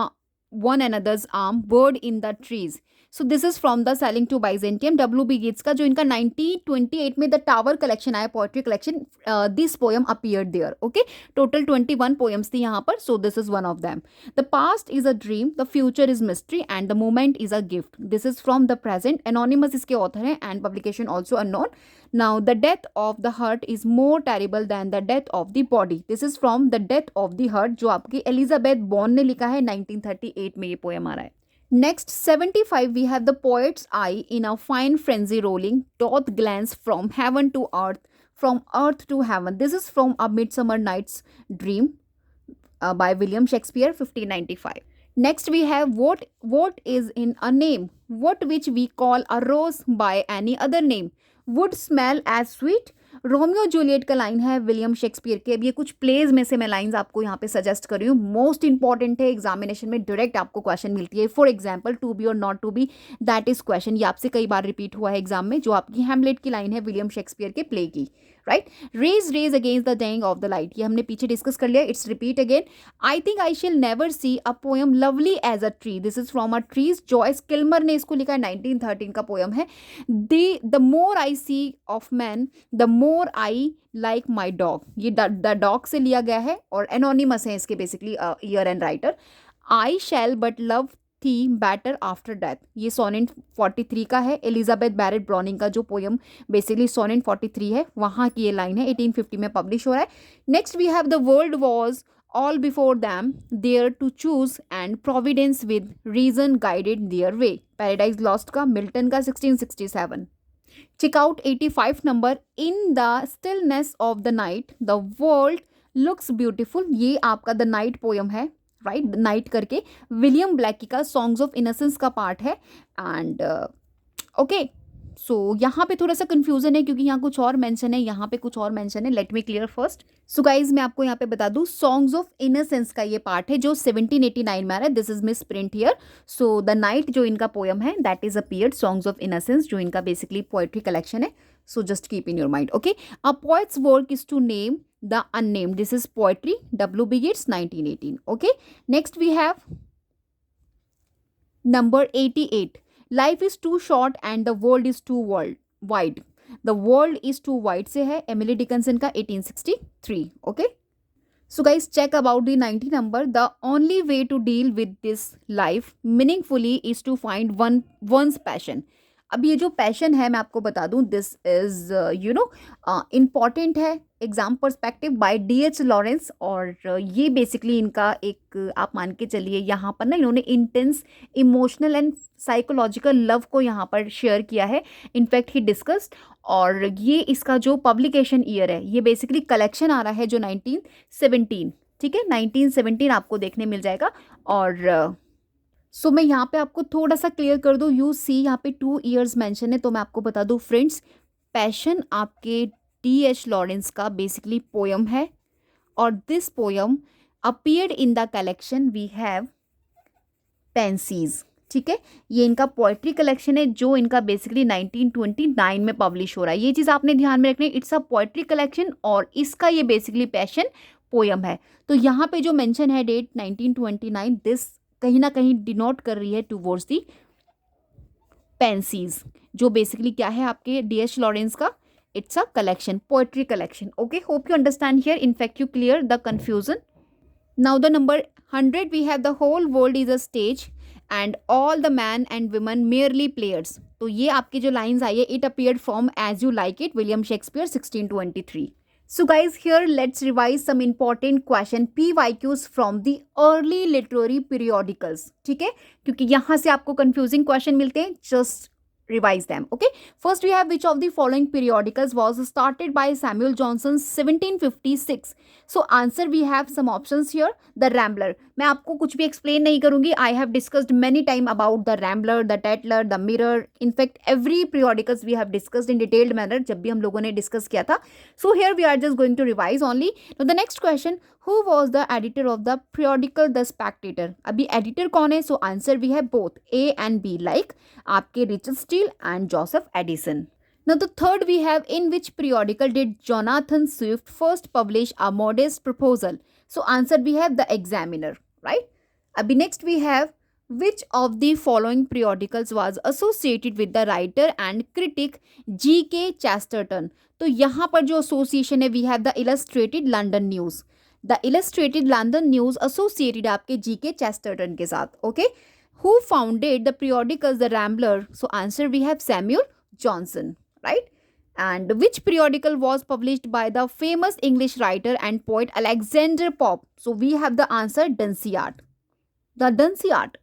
one another's arm, bird in the trees. So this is from the sailing to Byzantium, W.B. Yeats का, जो इनका 1928 में the tower collection आया, poetry collection. This poem appeared there. Okay. Total 21 poems थी यहाँ पर, so this is one of them. The past is a dream, the future is mystery and the moment is a gift. This is from the present. Anonymous इसके author हैं and publication also unknown. Now the death of the heart is more terrible than the death of the body. This is from the death of the heart जो आपकी Elizabeth born ने लिखा है, 1938 में ये poem आ रहा है. Next, 75, we have the poet's eye in a fine frenzy rolling, doth glance from heaven to earth, from earth to heaven. This is from A Midsummer Night's Dream by William Shakespeare, 1595. Next, we have what is in a name, what which we call a rose by any other name, would smell as sweet. Romeo Juliet का line है William Shakespeare के. अब ये कुछ pledge में से मैं lines आपको यहाँ पे सजेस्ट कर रही हूँ, मोस्ट इंपॉर्टेंट है, एग्जामिनेशन में डायरेक्ट आपको क्वेश्चन मिलती है. फॉर एग्जाम्पल, टू बी और not to be, that is question. ये आपसे कई बार रिपीट हुआ है एग्जाम में, जो आपकी हैमलेट की लाइन है विलियम शेक्सपियर के प्ले की, right. Rage rage against the dying of the light, ये हमने पीछे डिस्कस कर लिया, it's repeat again. I think I shall never see a poem lovely as a tree. This is from a trees, Joyce Kilmer ने इसको लिखा है, 1913 का पोएम है. The more I see of man the more I like my dog, ये the dog से लिया गया है और एनोनिमस है इसके basically year and writer. I shall but love thee better after death, ये सोनेट 43 का है, एलिजाबेथ बैरेट ब्राउनिंग का जो पोएम बेसिकली सोनेट 43 है, वहाँ की ये लाइन है, 1850 में पब्लिश हो रहा है. Next we have the world was all before them there to choose and providence with reason guided their way. Paradise Lost का, मिल्टन का, 1667. Check out 85 number. In the stillness of the night the world looks beautiful. ये आपका the night poem है, right, night करके William Blackie का songs of innocence का part है. And okay, so यहाँ पे थोड़ा सा कंफ्यूजन है क्योंकि यहाँ कुछ और मेंशन है, यहाँ पे कुछ और मेंशन है. Let me clear first. So guys मैं आपको यहाँ पे बता दूँ, सॉन्ग्स ऑफ इनोसेंस का ये पार्ट है जो 1789 में आ रहा है. This is misprint here. So the night जो इनका पोयम है that is appeared songs of innocence, जो इनका बेसिकली पोएट्री कलेक्शन है. So just keep in your mind. Okay, a poet's work is to name the unnamed. This is poetry, W.B. Yeats 1918. Okay, next we have number 88. Life is too short and the world is too wide. The world is too wide से है Emily Dickinson का 1863. Okay, so guys check about the 90 number. The only way to deal with this life meaningfully is to find one's passion. अब ये जो passion है मैं आपको बता दूं, दिस इज इम्पॉर्टेंट है exam perspective by D.H. Lawrence. और ये बेसिकली इनका एक आप मान के चलिए यहाँ पर ना इन्होंने intense emotional and psychological love को यहाँ पर शेयर किया है. In fact he discussed. और ये इसका जो पब्लिकेशन ईयर है ये बेसिकली कलेक्शन आ रहा है जो 1917. ठीक है, 1917 आपको देखने मिल जाएगा. और सो मैं यहाँ पे आपको थोड़ा सा क्लियर कर दूँ. यू सी यहाँ पे 2 years मेंशन है, तो मैं आपको बता दूँ फ्रेंड्स, पैशन आपके D.H. लॉरेंस का बेसिकली पोयम है. और this poem appeared in the collection we have pansies. ठीक है, ये इनका पोएट्री कलेक्शन है जो इनका बेसिकली 1929 में पब्लिश हो रहा है. ये चीज़ आपने ध्यान में रखनी है. इट्स अ पोएट्री कलेक्शन और इसका ये बेसिकली पैशन पोयम है. तो यहाँ पे जो मेंशन है डेट 1929, दिस कहीं ना कहीं डिनोट कर रही है टूवर्ड्स दी पेंसीज, जो बेसिकली क्या है आपके D.H. लॉरेंस का. It's a collection, poetry collection. Okay, hope you understand here. In fact you clear the confusion. Now the number 100 we have the whole world is a stage and all the man and women merely players. तो ये आपकी जो lines आई है, it appeared from as you like it, William Shakespeare 1623. So guys, here let's revise some important question PYQs from the early literary periodicals. ठीक है, क्योंकि यहाँ से आपको confusing question मिलते हैं. Just revise them. Okay, first we have which of the following periodicals was started by Samuel Johnson 1756. So answer we have some options here. The Rambler. मैं आपको कुछ भी explain नहीं करूंगी. I have discussed many time about the Rambler, the Tatler, the Mirror. In fact, every periodicals we have discussed in detailed manner जब भी हम लोगों ने discuss किया था. So here we are just going to revise only. Now the next question, who was the editor of the periodical The Spectator? अभी editor कौन है? So answer we have both A and B, like आपके Richard Steele and Joseph Addison. Now the third we have, in which periodical did Jonathan Swift first publish a modest proposal? So answer we have The Examiner, right? अभी next we have, which of the following periodicals was associated with the writer and critic G.K. Chesterton? तो यहाँ पर जो association है, we have the Illustrated London News. The Illustrated London News associated आपके G.K. Chesterton के साथ. Okay, who founded the periodicals The Rambler? So answer we have Samuel Johnson, right? And which periodical was published by the famous English writer and poet Alexander Pope? So we have the answer Dunciad. The Dunciad.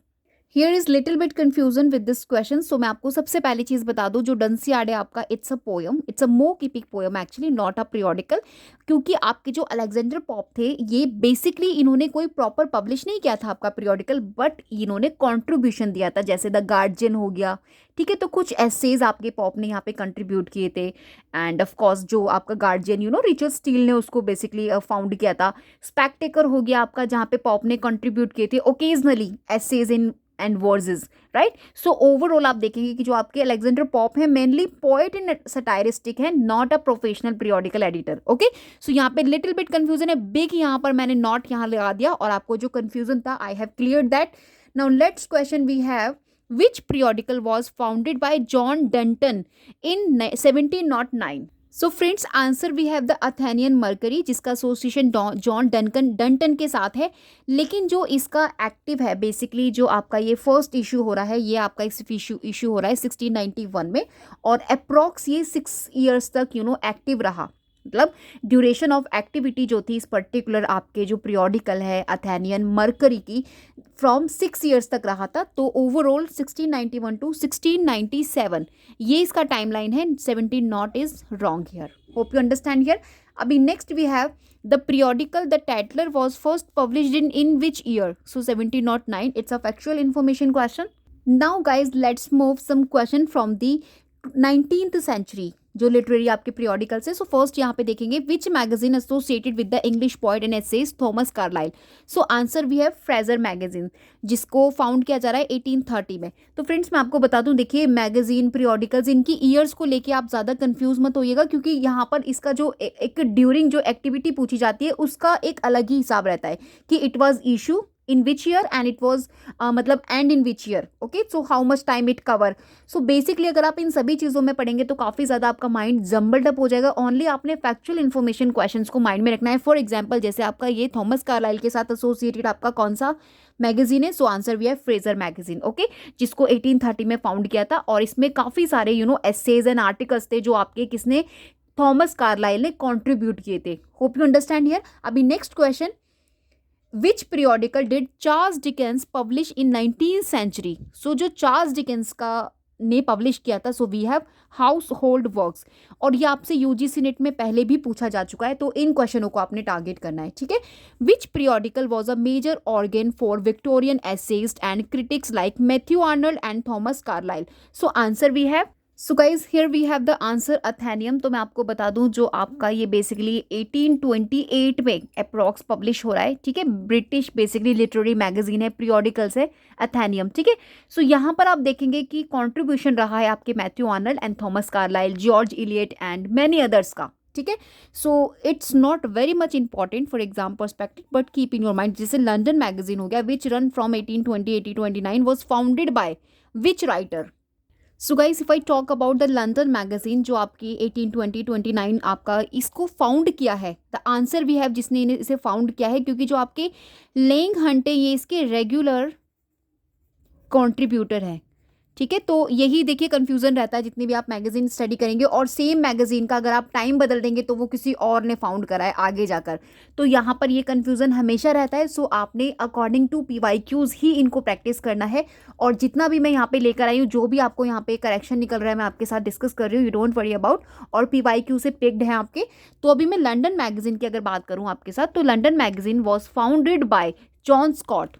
Here is little bit confusion with this question. So मैं आपको सबसे पहली चीज़ बता दूँ, जो Dunciad है आपका, it's a poem, it's a mock epic poem actually, not a periodical. क्योंकि आपके जो अलेक्जेंडर पॉप थे ये बेसिकली इन्होंने कोई प्रॉपर पब्लिश नहीं किया था आपका periodical, बट इन्होंने कॉन्ट्रीब्यूशन दिया था, जैसे द गार्जियन हो गया. ठीक है, तो कुछ एसेज आपके पॉप ने यहाँ पे कंट्रीब्यूट किए थे. एंड ऑफ कोर्स जो आपका गार्जियन रिचर्ड स्टील ने उसको बेसिकली फाउंड किया था. स्पेक्टेकर हो गया आपका, जहाँ पे पॉप ने कंट्रीब्यूट किए थे occasionally essays in and verses, right. So overall आप देखेंगे कि जो आपके अलेक्जेंडर पॉप है मेनली पोएट एंड सटायरिस्टिक है, not a professional periodical editor. Okay, so यहाँ पे लिटिल बिट कंफ्यूजन है. बिग यहाँ पर मैंने नॉट यहाँ लगा दिया और आपको जो कंफ्यूजन था I have cleared that. Now let's question we have, which periodical was founded by John Denton in 1709? So friends, answer we have the Athenian Mercury, जिसका एसोसिएशन जॉन डंटन के साथ है. लेकिन जो इसका एक्टिव है बेसिकली, जो आपका ये फर्स्ट इशू हो रहा है, ये आपका इशू हो रहा है 1691 में, और अप्रॉक्स ये 6 years तक एक्टिव रहा. मतलब ड्यूरेशन ऑफ एक्टिविटी जो थी इस पर्टिकुलर आपके जो पीरियोडिकल है अथेनियन मरकरी की फ्रॉम 6 years तक रहा था। तो ओवरऑल 1691 टू 1697 ये इसका टाइमलाइन है। 17 not is wrong here. Hope you understand here. अभी next we have the periodical the Tatler was first published in which year? So 1709. It's a factual information question. Now guys let's move some question from the 19th century जो literary आपके periodicals है। So first यहाँ पे देखेंगे which magazine associated with the English poet and essays Thomas Carlyle. So answer we have Fraser magazine जिसको found किया जा रहा है 1830 में। तो फ्रेंड्स मैं आपको बता दूं, देखिए मैगजीन periodicals इनकी ईयर्स को लेके आप ज़्यादा कंफ्यूज मत होइएगा, क्योंकि यहाँ पर इसका जो एक ड्यूरिंग जो एक्टिविटी पूछी जाती है उसका एक अलग ही हिसाब रहता है कि it was issue in which year and it was मतलब and in which year, okay, so how much time it cover. so basically अगर आप इन सभी चीज़ों में पढ़ेंगे तो काफ़ी ज़्यादा आपका माइंड जम्बल्ड अप हो जाएगा। ओनली आपने फैक्चुअल इन्फॉर्मेशन क्वेश्चंस को माइंड में रखना है। फॉर एग्जांपल जैसे आपका ये थॉमस कार्लाइल के साथ एसोसिएटेड आपका कौन सा मैगजीन है, सो आंसर भी है फ्रेजर मैगजीन, ओके, जिसको 1830 में फाउंड किया था। और इसमें काफ़ी सारे एसेज एंड आर्टिकल्स थे जो आपके किसने थॉमस कार्लाइल ने कॉन्ट्रीब्यूट किए थे। Hope you understand here. अभी next question, which periodical did Charles Dickens publish in 19th century? So जो चार्ल्स डिकेंस का ने पब्लिश किया था, so we have household works. और ये आपसे यूजीसी नेट में पहले भी पूछा जा चुका है, तो इन क्वेश्चनों को आपने टारगेट करना है, ठीक है। Which periodical was a major organ for Victorian essayist and critics like Matthew Arnold and Thomas Carlyle? So answer we have, so guys here we have the answer Athenaeum. तो मैं आपको बता दूं जो आपका ये बेसिकली 1828 में अप्रॉक्स पब्लिश हो रहा है, ठीक है। ब्रिटिश बेसिकली लिटरेरी मैगजीन है, पीरियोडिकल्स है अथेनियम, ठीक है। सो यहाँ पर आप देखेंगे कि कंट्रीब्यूशन रहा है आपके Matthew Arnold and Thomas Carlyle, George Eliot and many others का, ठीक है। So it's not very much important for exam perspective, but keep in your mind. जैसे लंडन मैगजीन हो गया, which run from 1820 1829 was founded by which writer? So guys if I talk about the London magazine जो आपकी 1820-29 आपका इसको found किया है, the answer we have जिसने इसे फाउंड किया है, क्योंकि जो आपके लेंग हंट है ये इसके रेगुलर कंट्रीब्यूटर है, ठीक है। तो यही देखिए कंफ्यूजन रहता है जितनी भी आप मैगजीन स्टडी करेंगे, और सेम मैगजीन का अगर आप टाइम बदल देंगे तो वो किसी और ने फाउंड करा है आगे जाकर, तो यहाँ पर ये कंफ्यूजन हमेशा रहता है। सो आपने अकॉर्डिंग टू PYQs ही इनको प्रैक्टिस करना है। और जितना भी मैं यहाँ पे लेकर आई हूँ, जो भी आपको यहाँ पे करेक्शन निकल रहा है मैं आपके साथ डिस्कस कर रही हूँ, यू डोंट वरी अबाउट, और PYQ से पिक्ड है आपके। तो अभी मैं लंडन मैगजीन की अगर बात करूँ आपके साथ, तो London magazine was founded by John Scott,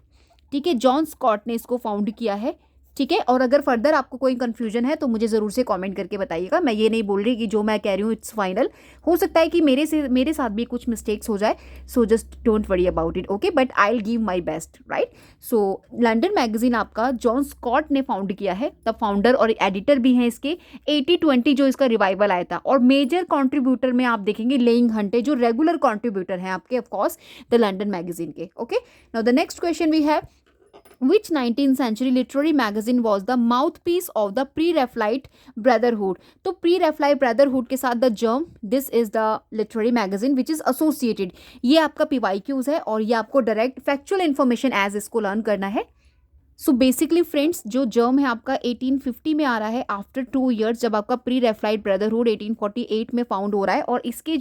ठीक है। जॉन स्कॉट ने इसको फाउंड किया है, ठीक है। और अगर फर्दर आपको कोई कंफ्यूजन है तो मुझे ज़रूर से कमेंट करके बताइएगा। मैं ये नहीं बोल रही कि जो मैं कह रही हूँ इट्स फाइनल, हो सकता है कि मेरे साथ भी कुछ मिस्टेक्स हो जाए, so just don't worry about it, okay, but I will give my best, right. So London magazine आपका जॉन स्कॉट ने फाउंड किया है, द फाउंडर और एडिटर भी हैं इसके। 80-20 जो इसका रिवाइवल आया था, और मेजर कॉन्ट्रीब्यूटर में आप देखेंगे लेइंग हंट है जो रेगुलर कॉन्ट्रीब्यूटर हैं आपके ऑफकोर्स द लंडन मैगजीन के, okay. Now the next question we have, which 19th century literary magazine was the mouthpiece of the pre-Raphaelite brotherhood? तो pre-Raphaelite brotherhood के साथ the germ, this is the literary magazine which is associated। ये आपका PYQs है और ये आपको direct factual information as इसको लर्न करना है। सो बेसिकली फ्रेंड्स जो जर्म है आपका 1850 में आ रहा है आफ्टर 2 years, जब आपका प्री रेफ्लाइट ब्रदरहुड 1848 में फाउंड हो रहा है। और इसे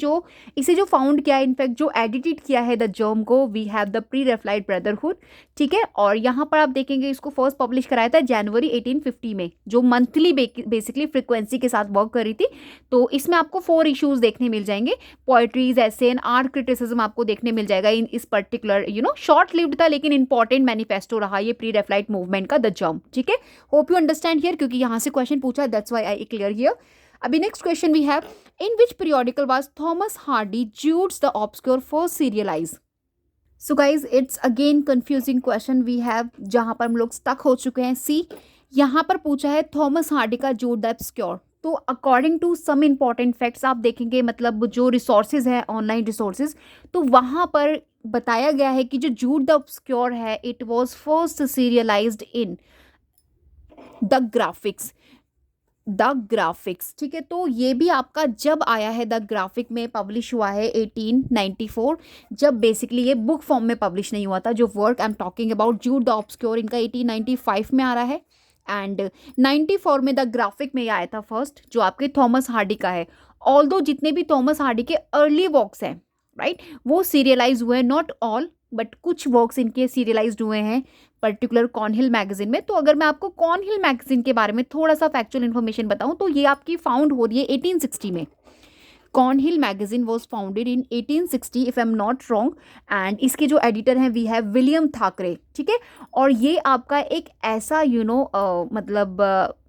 जो फाउंड किया है, इनफैक्ट जो एडिटेड किया है द जर्म को, we have the pre-Raphaelite brotherhood, ठीक है। और यहाँ पर आप देखेंगे इसको फर्स्ट पब्लिश कराया था जनवरी 1850 में, जो मंथली बेसिकली फ्रिक्वेंसी के साथ वर्क कर रही थी। तो इसमें आपको 4 इशूज़ देखने मिल जाएंगे, poetries, essay and art criticism आपको देखने मिल जाएगा इन इस पर्टिकुलर शॉर्ट लिव्ड था लेकिन इंपॉर्टेंट मैनिफेस्टो रहा ये प्री रेफ्लाइट मूवमेंट का द जर्म, ठीक है। होप यू अंडरस्टैंड हियर, क्योंकि यहां से क्वेश्चन पूछा, that's why I clear here. अभी next question we have, in which periodical was Thomas Hardy Jude's the obscure first serialize? So guys it's again confusing question we have, जहां पर हम लोग stuck हो चुके हैं। सी यहाँ पर पूछा है थॉमस हार्डी का जूड द ऑब्सक्योर। तो according to some important facts आप देखेंगे, मतलब जो रिसोर्सेज है ऑनलाइन रिसोर्सेज, तो वहाँ पर बताया गया है कि जो जूड द ऑब्सक्योर है it was first serialised in the graphics, ठीक है। तो ये भी आपका जब आया है द ग्राफिक में पब्लिश हुआ है 1894, जब बेसिकली ये बुक फॉर्म में पब्लिश नहीं हुआ था। जो work I am talking about Jude the obscure, इनका 1895 में आ रहा है, एंड 94 में द ग्राफिक में ये आया था फर्स्ट, जो आपके थॉमस हार्डी का है। ऑल्दो जितने भी थॉमस हार्डी के अर्ली वर्क्स हैं, राइट, वो सीरियलाइज हुए हैं, नॉट ऑल बट कुछ वर्क्स इनके सीरियलाइज्ड हुए हैं पर्टिकुलर कॉर्नहिल मैगजीन में। तो अगर मैं आपको कॉर्नहिल मैगजीन के बारे में थोड़ा सा फैक्चुअल इन्फॉर्मेशन बताऊं तो ये आपकी फाउंड हो रही है 1860 में। Cornhill magazine was founded in 1860 if I am not wrong, and इसके जो एडिटर हैं वी हैव विलियम थाकरे, ठीक है। और ये आपका एक ऐसा मतलब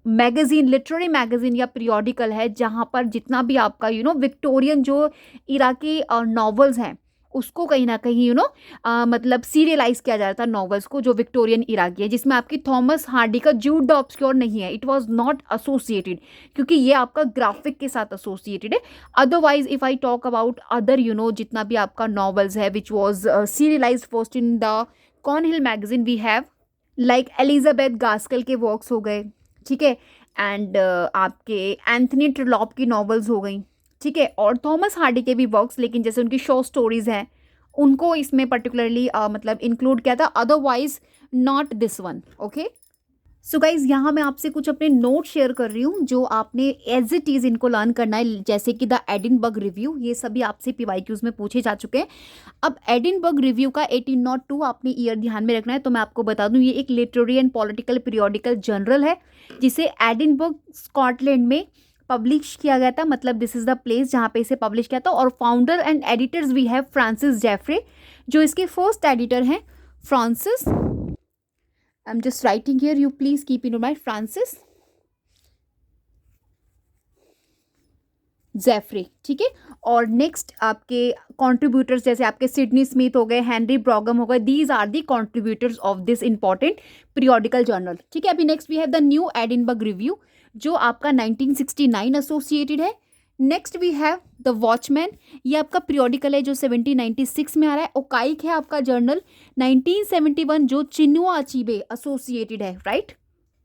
मैगजीन, लिटरेरी मैगजीन या पीरियोडिकल है जहाँ पर जितना भी आपका विक्टोरियन जो इराकी नॉवेल्स हैं उसको कहीं ना कहीं मतलब सीरियलाइज किया जा रहा था नॉवेल्स को, जो विक्टोरियन इरा की है, जिसमें आपकी थॉमस हार्डी का जूड द ऑब्सक्योर नहीं है, इट वाज नॉट एसोसिएटेड, क्योंकि ये आपका ग्राफिक के साथ एसोसिएटेड है। Otherwise if I talk about other जितना भी आपका नॉवेल्स है which was serialize first in the Cornhill magazine, we have like Elizabeth Gaskell के वर्क्स हो गए, ठीक है, एंड आपके एंथनी ट्रेलॉप की नॉवेल्स हो गई, ठीक है, और थॉमस हार्डी के भी वर्क्स, लेकिन जैसे उनकी शॉर्ट स्टोरीज हैं उनको इसमें पर्टिकुलरली मतलब इंक्लूड किया था, otherwise not this one. Okay, so guys यहाँ मैं आपसे कुछ अपने नोट शेयर कर रही हूँ जो आपने एज इट इज़ इनको लर्न करना है, जैसे कि द एडिनबर्ग रिव्यू, ये सभी आपसे पीवाईक्यूज में पूछे जा चुके हैं। अब एडिनबर्ग रिव्यू का 1802 आपने ईयर ध्यान में रखना है। तो मैं आपको बता दूँ ये एक literary and political periodical journal है जिसे एडिनबर्ग स्कॉटलैंड में पब्लिश किया गया था, मतलब दिस इज द प्लेस जहाँ पे इसे पब्लिश किया था। और founder and editors we have Francis Jeffrey, जो इसके फर्स्ट एडिटर हैं। Francis, I am just writing here, you please keep in your mind, Francis Jeffrey, ठीक है। और नेक्स्ट आपके कॉन्ट्रीब्यूटर्स जैसे आपके सिडनी स्मिथ हो गए, हेनरी ब्रॉगम हो गए, these are the contributors of this important periodical journal, ठीक है। अभी next we have the New Edinburgh review जो आपका 1969 एसोसिएटेड है। Next we have the Watchman, ये आपका पीरियोडिकल है जो 1796 में आ रहा है। ओकाइक है आपका जर्नल 1971 जो चिनुआ अचीबे एसोसिएटेड है, राइट,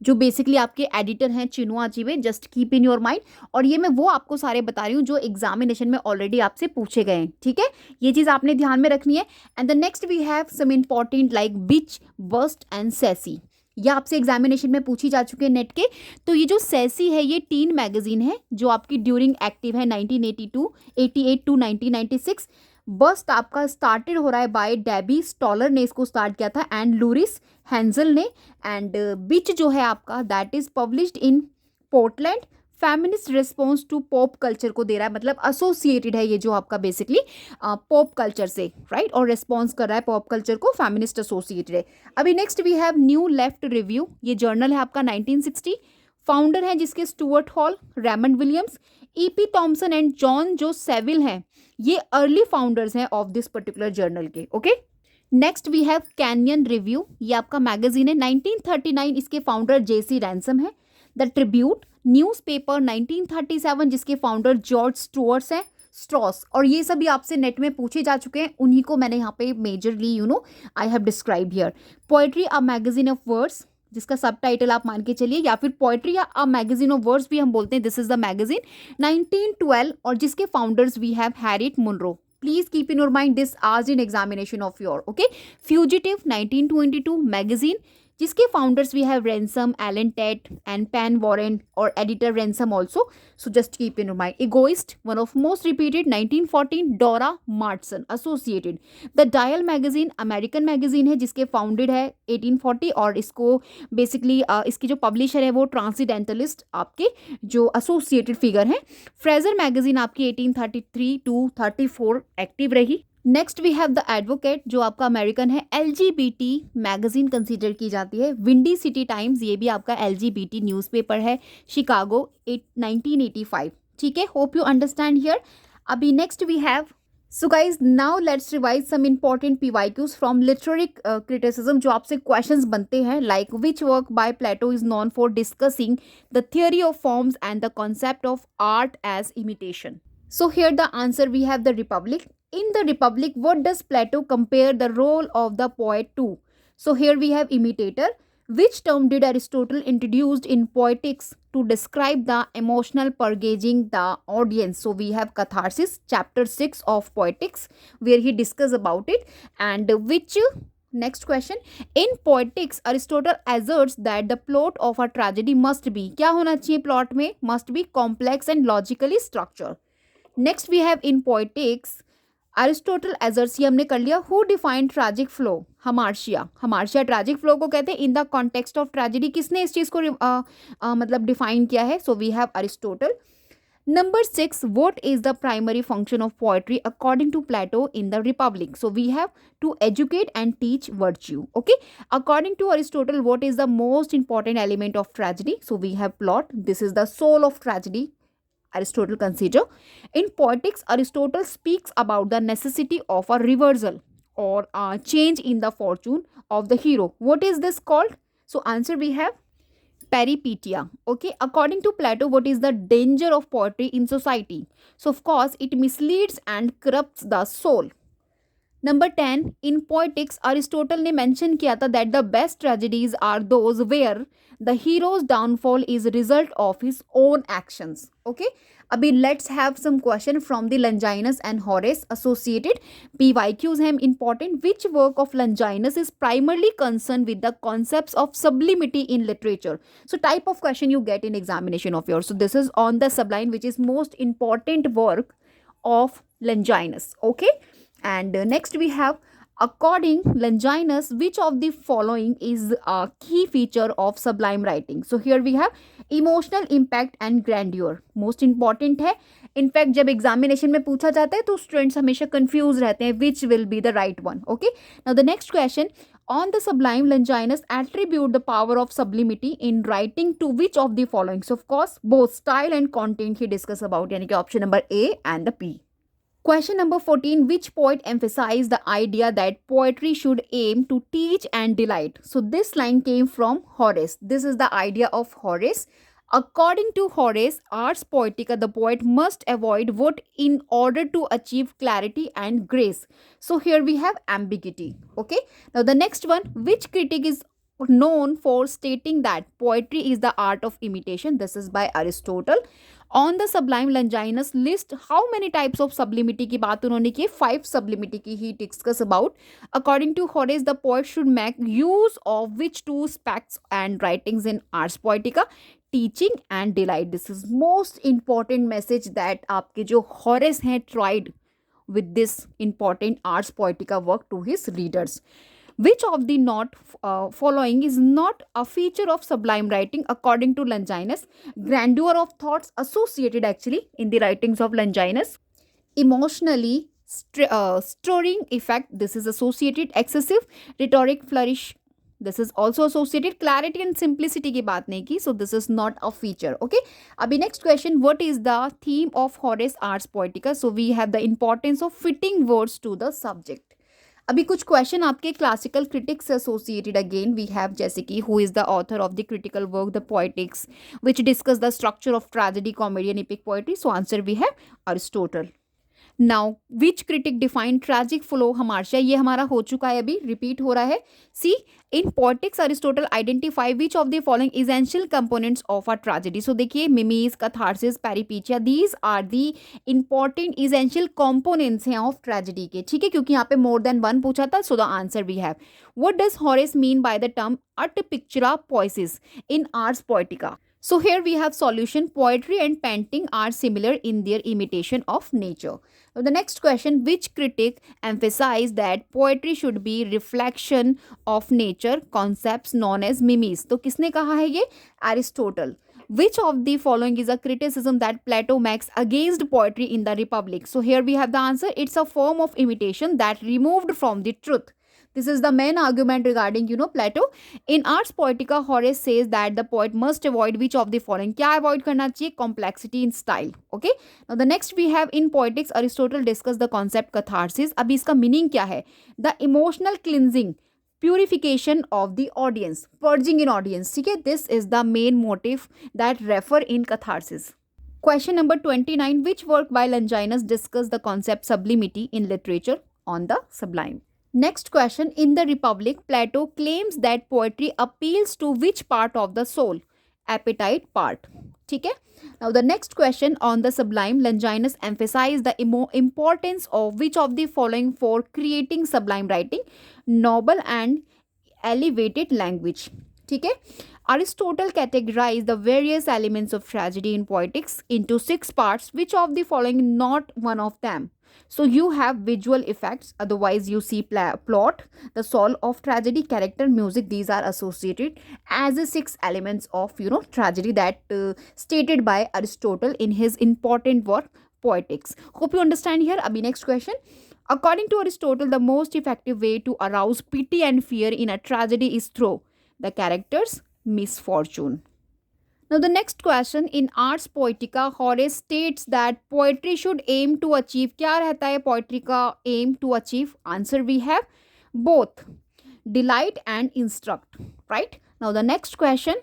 जो बेसिकली आपके एडिटर हैं Chinua Achebe, just keep in your mind. और ये मैं वो आपको सारे बता रही हूँ जो एग्जामिनेशन में ऑलरेडी आपसे पूछे गए हैं, ठीक है, ये चीज़ आपने ध्यान में रखनी है। And the next we have some important like bitch, bust and sassy, यह आपसे एग्जामिनेशन में पूछी जा चुके हैं नेट के। तो ये जो सेसी है ये टीन मैगजीन है जो आपकी ड्यूरिंग एक्टिव है 1988 टू 1996। बस्ट आपका स्टार्टेड हो रहा है बाय डेबी स्टॉलर ने इसको स्टार्ट किया था एंड लूरिस हैंजल ने। एंड बिच जो है आपका that is published in Portland, feminist response to pop culture को दे रहा है, मतलब एसोसिएटेड है ये जो आपका बेसिकली पॉप कल्चर से, राइट, और रिस्पॉन्स कर रहा है पॉप कल्चर को, फेमिनिस्ट एसोसिएटेड है। अभी next we have New Left review, ये जर्नल है आपका 1960, फाउंडर है जिसके Stuart Hall, Raymond Williams, EP Thompson and John जो सेविल हैं, ये अर्ली फाउंडर्स हैं ऑफ दिस पर्टिकुलर जर्नल के। Okay, next we have Kenyon review, ये आपका मैगजीन है 1939, इसके फाउंडर जेसी रैंसम है। द ट्रिब्यूट न्यूज़पेपर 1937 जिसके फाउंडर जॉर्ज स्टुअर्ट हैं, स्ट्रॉस, और ये सभी आपसे नेट में पूछे जा चुके हैं, उन्हीं को मैंने यहाँ पे majorly I have describe here. Poetry a magazine of words, जिसका सब टाइटल आप मान के चलिए, या फिर पोएट्री या अ मैगजीन ऑफ वर्ड्स भी हम बोलते हैं, दिस इज द मैगजीन 1912, और जिसके founders we have Harriet Monroe. Please keep in your mind this आज in examination of your. Okay, fugitive 1922 magazine जिसके founders we have Ransom, Allen Tate and Penn Warren, और editor Ransom also, so just keep in your mind. Egoist one of most repeated 1914 Dora Marsden associated. The Dial magazine American magazine है जिसके founded है 1840, और इसको basically इसकी जो publisher है वो ट्रांसीडेंटलिस्ट आपके जो एसोसिएटेड फिगर हैं। फ्रेजर मैगजीन आपकी 1833 टू 34 एक्टिव रही। Next we have the advocate जो आपका अमेरिकन है, एलजीबीटी मैगजीन कंसीडर की जाती है। विंडी सिटी टाइम्स, ये भी आपका एलजीबीटी न्यूज़पेपर है, शिकागो 1985, ठीक है। Hope you understand here. अभी next we have, so guys now let's revise some important PYQs from literary criticism, जो आपसे क्वेश्चंस बनते हैं like which work by Plato is known for discussing the theory of forms and the concept of art as imitation. So here the answer we have the Republic. In the Republic, what does Plato compare the role of the poet to? So here we have imitator. Which term did Aristotle introduced in Poetics to describe the emotional purging the audience? So we have catharsis, chapter 6 of Poetics, where he discuss about it. And which Next question. In poetics, Aristotle asserts that the plot of a tragedy must be, क्या होना चाहिए plot में? Must be complex and logically structured. Next we have in poetics, Aristotle asserts, ये हमने कर लिया. Who defined tragic flow? Hamartia. Hamartia tragic flow को कहते हैं. In the context of tragedy, किसने इस चीज को मतलब define किया है? So we have Aristotle. Number 6, what is the primary function of poetry according to Plato in the Republic? So we have to educate and teach virtue. Okay. According to Aristotle, what is the most important element of tragedy? So we have plot. This is the soul of tragedy. Aristotle consider. In poetics, Aristotle speaks about the necessity of a reversal or a change in the fortune of the hero. What is this called? So answer we have peripeteia. Okay, according to Plato, what is the danger of poetry in society? So of course it misleads and corrupts the soul. Number 10, in poetics, Aristotle ने mention किया था that the best tragedies are those where the hero's downfall is a result of his own actions. Okay, अभी let's have some question from the Longinus and Horace associated. PYQs हैं important. Which work of Longinus is primarily concerned with the concepts of sublimity in literature? So type of question you get in examination of yours. So this is on the Sublime, which is most important work of Longinus. Okay. And next we have, according Longinus, which of the following is a key feature of sublime writing? So here we have emotional impact and grandeur. Most important है. In fact जब examination में पूछा जाता है तो students हमेशा confuse रहते हैं which will be the right one. Okay, now the next question. On the sublime, Longinus attribute the power of sublimity in writing to which of the following? So of course both style and content he discuss about, यानी कि option number A and the P. Question number 14. Which poet emphasized the idea that poetry should aim to teach and delight? So this line came from Horace. This is the idea of Horace. According to Horace, Ars Poetica, the poet must avoid what in order to achieve clarity and grace. So here we have ambiguity. Okay. Now the next one. Which critic is known for stating that poetry is the art of imitation? This is by Aristotle. On the sublime, Longinus list how many types of sublimity की बात उन्होंने की. 5 sublimity की he discuss about. According to Horace, the poet should make use of which two aspects and writings in Ars Poetica? Teaching and delight. This is most important message that आपके जो Horace हैं tried with this important Ars Poetica work to his readers. Which of the not following is not a feature of sublime writing according to Longinus? Grandeur of thoughts associated actually in the writings of Longinus. Emotionally stirring effect, this is associated. Excessive rhetoric flourish, this is also associated. Clarity and simplicity की बात नहीं की, so this is not a feature. Okay, अभी next question. What is the theme of Horace Ars Poetica? So we have the importance of fitting words to the subject. अभी कुछ question आपके classical critics से associated. Again we have जैसे कि who is the author of the critical work the Poetics which discuss the structure of tragedy comedy and epic poetry. So answer we have Aristotle. Now which critic define tragic flaw? Hamartia. ये हमारा हो चुका है, अभी repeat हो रहा है. See in Poetics Aristotle identify which of the following essential components of a tragedy. So देखिए mimesis, catharsis, peripeteia, these are the important essential components हैं ऑफ ट्रेजेडी के. ठीक है, क्योंकि यहाँ पे मोर देन वन पूछा था. So the answer we have. What does Horace mean by the term ut pictura poesis in Ars Poetica? So here we have solution. Poetry and painting are similar in their imitation of nature. Now the next question, which critic emphasized that poetry should be reflection of nature, concepts known as mimes? तो किसने कहा है ये? Aristotle. Which of the following is a criticism that Plato makes against poetry in the Republic? So here we have the answer. It's a form of imitation that removed from the truth. This is the main argument regarding, Plato. In Ars Poetica, Horace says that the poet must avoid which of the following? क्या avoid करना चाहिए? Complexity in style. Okay. Now the next we have in poetics, Aristotle discuss the concept catharsis. अभी इसका meaning क्या है? The emotional cleansing, purification of the audience, purging in audience. ठीक है. This is the main motive that refer in catharsis. Question number 29. Which work by Longinus discuss the concept sublimity in literature? On the Sublime. Next question. In the Republic, Plato claims that poetry appeals to which part of the soul? Appetite part. ठीक है. Now the next question on the sublime, Longinus emphasized the importance of which of the following for creating sublime writing, noble and elevated language. ठीक है. Aristotle categorized the various elements of tragedy in poetics into 6 parts. Which of the following not one of them? So you have visual effects, otherwise you see plot, the soul of tragedy, character, music. These are associated as the 6 elements of tragedy that stated by Aristotle in his important work Poetics. Hope you understand here. Abhi next question. According to Aristotle, the most effective way to arouse pity and fear in a tragedy is through the character's misfortune. Now, the next question, in Ars Poetica, Horace states that poetry should aim to achieve. क्या रहता है poetry का aim to achieve? Answer we have both delight and instruct. Right? Now, the next question.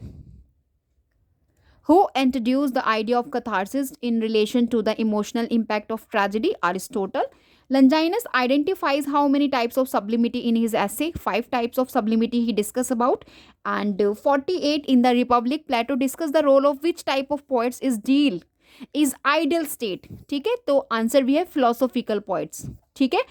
Who introduced the idea of catharsis in relation to the emotional impact of tragedy? Aristotle. Longinus identifies how many types of sublimity in his essay? 5 types of sublimity he discuss about. And 48 in the Republic, Plato discuss the role of which type of poets is ideal state. ठीक है, तो answer भी है philosophical poets. ठीक है,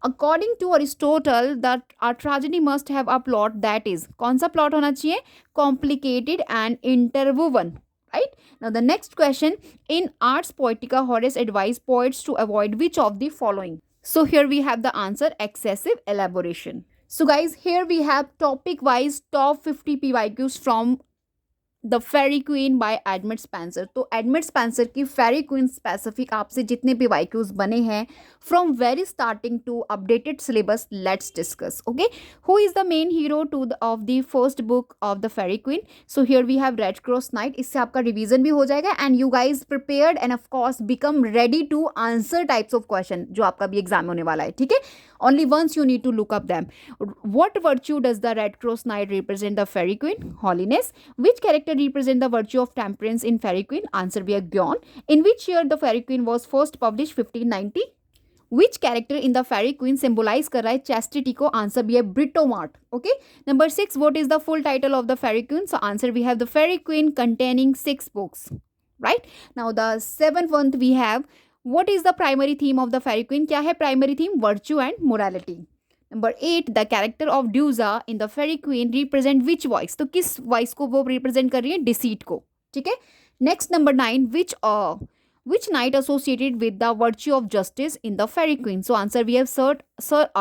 according to Aristotle that a tragedy must have a plot that is, कौन सा plot होना चाहिए? Complicated and interwoven. Right? Now the next question, in Ars Poetica, Horace advised poets to avoid which of the following? So here we have the answer, excessive elaboration. So guys, here we have topic wise top 50 PYQs from the Pheri queen by Edmund Spenser. तो Edmund Spenser की fairy queen specific आपसे जितने भी वाइक्यूज बने हैं from very starting to updated syllabus, let's discuss. Okay, who is the main hero to of the first book of the Pheri queen? So here we have red cross knight. इससे आपका revision भी हो जाएगा and you guys prepared and of course become ready to answer types of question जो आपका भी exam होने वाला है. ठीक है, only once you need to look up them. What virtue does the red cross knight represent the fairy queen? Holiness. Which character represent the virtue of temperance in fairy queen? Answer we are Gyon. In which year the fairy queen was first published? 1590. Which character in the fairy queen symbolize कर रहा है chastity को? Answer भी है Britomart. Okay. Number 6, what is the full title of the fairy queen? So answer we have the fairy queen containing 6 books. Right. Now the 7th one we have, what is the primary theme of the fairy queen? क्या है primary theme? Virtue and morality. Number 8, the character of Dusa in the fairy queen represent which voice? तो किस voice को वो represent कर रही है? Deceit को. ठीक है. Next number 9, which knight associated with the virtue of justice in the fairy queen? So answer we have Sir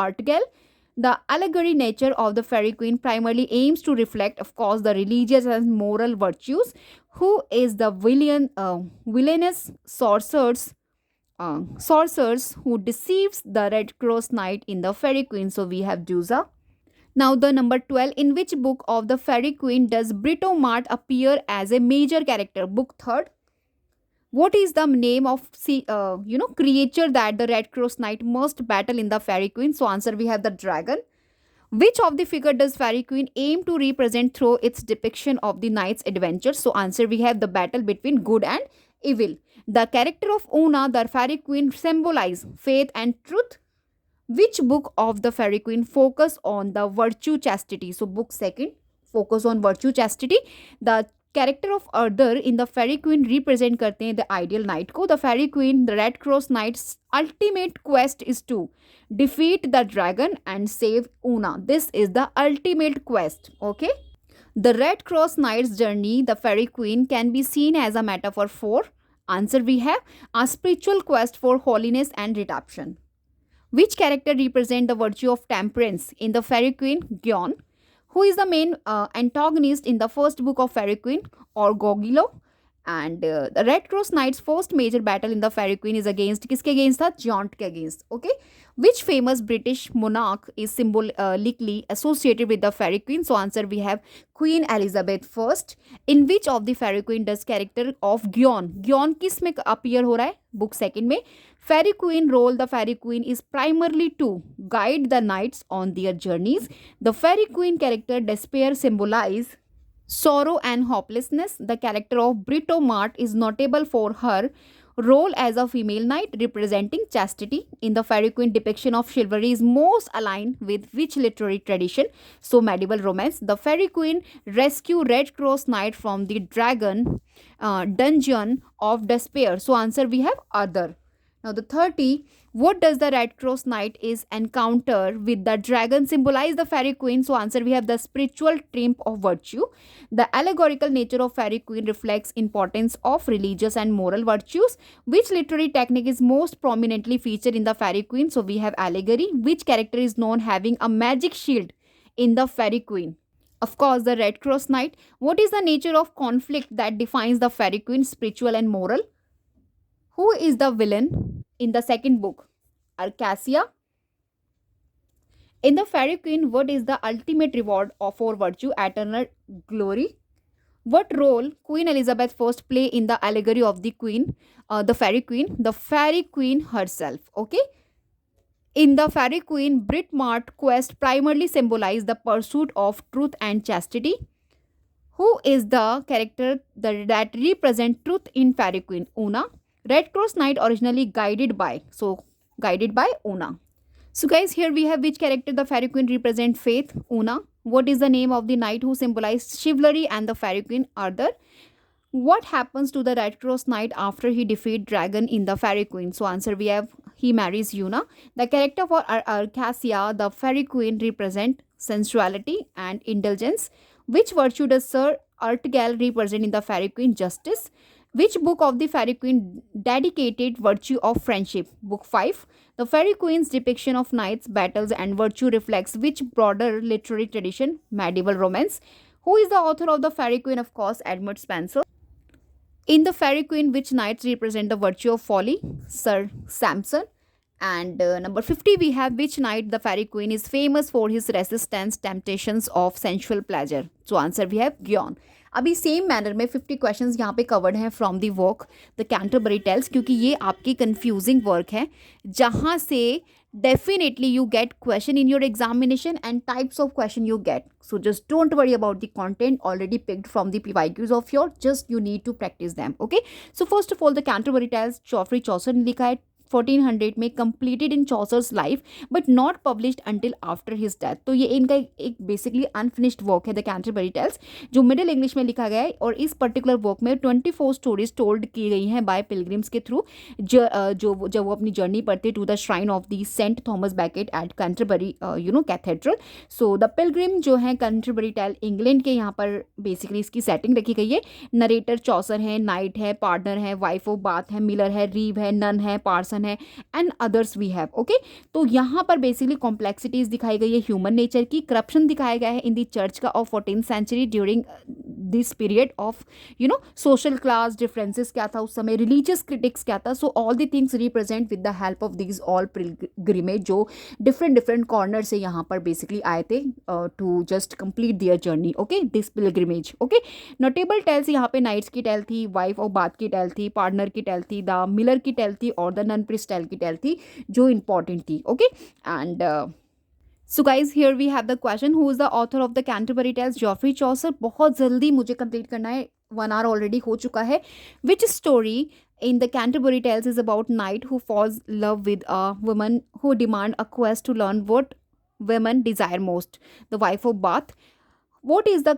Artegall. The allegory nature of the fairy queen primarily aims to reflect, of course, the religious and moral virtues. Who is the villainous sorcerers who deceives the red cross knight in the fairy queen? So we have Dusa. Now the number 12, in which book of the fairy queen does Britomart appear as a major character? Book 3rd. What is the name of creature that the red cross knight must battle in the fairy queen? So answer we have the dragon. Which of the figure does fairy queen aim to represent through its depiction of the knight's adventures? So answer we have the battle between good and evil. The character of Una, the fairy queen, symbolize faith and truth. Which book of the fairy queen focus on the virtue chastity? So book 2nd, focus on virtue chastity. The character of Arthur in the fairy queen represent करते हैं the ideal knight को. The fairy queen, the red cross knight's ultimate quest is to defeat the dragon and save Una. This is the ultimate quest. Okay. The red cross knight's journey, the fairy queen, can be seen as a metaphor for, answer we have, a spiritual quest for holiness and redemption. Which character represent the virtue of temperance in the fairy queen? Gyon. Who is the main antagonist in the first book of fairy queen? Or Gogilo. And the red cross knight's first major battle in the fairy queen is against, किसके against था? Jaunt के against. Okay. Which famous British monarch is symbolically associated with the fairy queen? So answer we have Queen Elizabeth I. In which of the fairy queen does character of Gyon किस में appear हो रहा है? Book 2nd में. Fairy queen role, the fairy queen is primarily to guide the knights on their journeys. The fairy queen character despair symbolize sorrow and hopelessness. The character of Britomart is notable for her Role as a female knight representing chastity. In the Fairy Queen, depiction of chivalry is most aligned with which literary tradition? So, medieval romance. The Fairy Queen rescue Red Cross Knight from the dragon dungeon of despair. So, answer we have other. Now, the 30, what does the Red Cross Knight is encounter with the dragon symbolize the Fairy Queen? So, answer we have the spiritual triumph of virtue. The allegorical nature of Fairy Queen reflects importance of religious and moral virtues. Which literary technique is most prominently featured in the Fairy Queen? So, we have allegory. Which character is known having a magic shield in the Fairy Queen? Of course, the Red Cross Knight. What is the nature of conflict that defines the Fairy Queen, spiritual and moral? Who is the villain in the second book? Arcasia. In the Fairy Queen, what is the ultimate reward for virtue? Eternal glory. What role Queen Elizabeth I play in the allegory of the Queen, the Fairy Queen? The Fairy Queen herself. Okay. In the Fairy Queen, Brit Mart quest primarily symbolize the pursuit of truth and chastity. Who is the character that represent truth in Fairy Queen? Una. Red Cross Knight originally guided by Una. So guys, here we have which character the Fairy Queen represent faith? Una. What is the name of the knight who symbolized chivalry and the Fairy Queen? Arthur. What happens to the Red Cross Knight after he defeats dragon in the Fairy Queen? So answer we have he marries Una. The character for Arcasia, the Fairy Queen, represent sensuality and indulgence. Which virtue does Sir Artgal represent in the Fairy Queen? Justice. Which book of the Fairy Queen dedicated virtue of friendship? Book 5. The Fairy Queen's depiction of knights, battles, and virtue reflects which broader literary tradition? Medieval romance. Who is the author of the Fairy Queen? Of course, Edmund Spenser. In the Fairy Queen, which knights represent the virtue of folly? Sir Sampson. And number 50, we have which knight the Fairy Queen is famous for his resistance temptations of sensual pleasure? So answer we have Guion. अभी same manner में 50 questions यहाँ पे covered हैं from the work the Canterbury tales, क्योंकि ये आपकी confusing work है जहाँ से definitely you get question in your examination and types of question you get. So just don't worry about the content already picked from the PYQs of your, just you need to practice them. Okay, so first of all, the Canterbury Tales Geoffrey Chaucer ने लिखा है 1400 में, completed in Chaucer's life but not published until after his death. तो ये इनका एक basically unfinished work है the Canterbury tales, जो मिडिल इंग्लिश में लिखा गया है, और इस पर्टिकुलर वर्क में 24 स्टोरीज टोल्ड की गई हैं बाय पिलग्रिम्स के थ्रू, जो जब वो अपनी जर्नी पढ़ते to the shrine of the saint Thomas Becket at Canterbury cathedral. So the pilgrim जो है कैंटरबरी टेल इंग्लैंड के, यहाँ पर बेसिकली इसकी सेटिंग रखी गई है. नरेटर चौसर है, नाइट है, पार्टनर है, वाइफ ऑफ बाथ है, मिलर है, रीव है, नन है, पार्सन है, and others we have. Okay, तो यहाँ पर बेसिकली कॉम्प्लेक्सिटीज दिखाई गई है ह्यूमन नेचर की, करप्शन दिखाया गया है इन दी चर्च का of 14th century during this period of social class differences क्या था उस समय, रिलीजियस क्रिटिक्स क्या था. So all the things represent with the help of this all pilgrimage, जो डिफरेंट कॉर्नर से यहाँ पर बेसिकली आए थे to just complete their journey. Okay, this pilgrimage. Okay, notable tales यहाँ पे नाइट्स की टेल थी, वाइफ ऑफ बाथ की टेल थी, पार्टनर की टेल थी, द मिलर की टेल थी और द नन प्रिस्ट टेल की टेल थी जो इंपॉर्टेंट थी. Okay, and so guys here we have the question, who is the author of the Canterbury tales? Geoffrey Chaucer. बहुत जल्दी मुझे कंप्लीट करना है, 1 hour ऑलरेडी हो चुका है. विच story in the Canterbury Tales is about knight who falls in love with a woman who demand a quest to learn what women desire most? The wife of Bath. What is the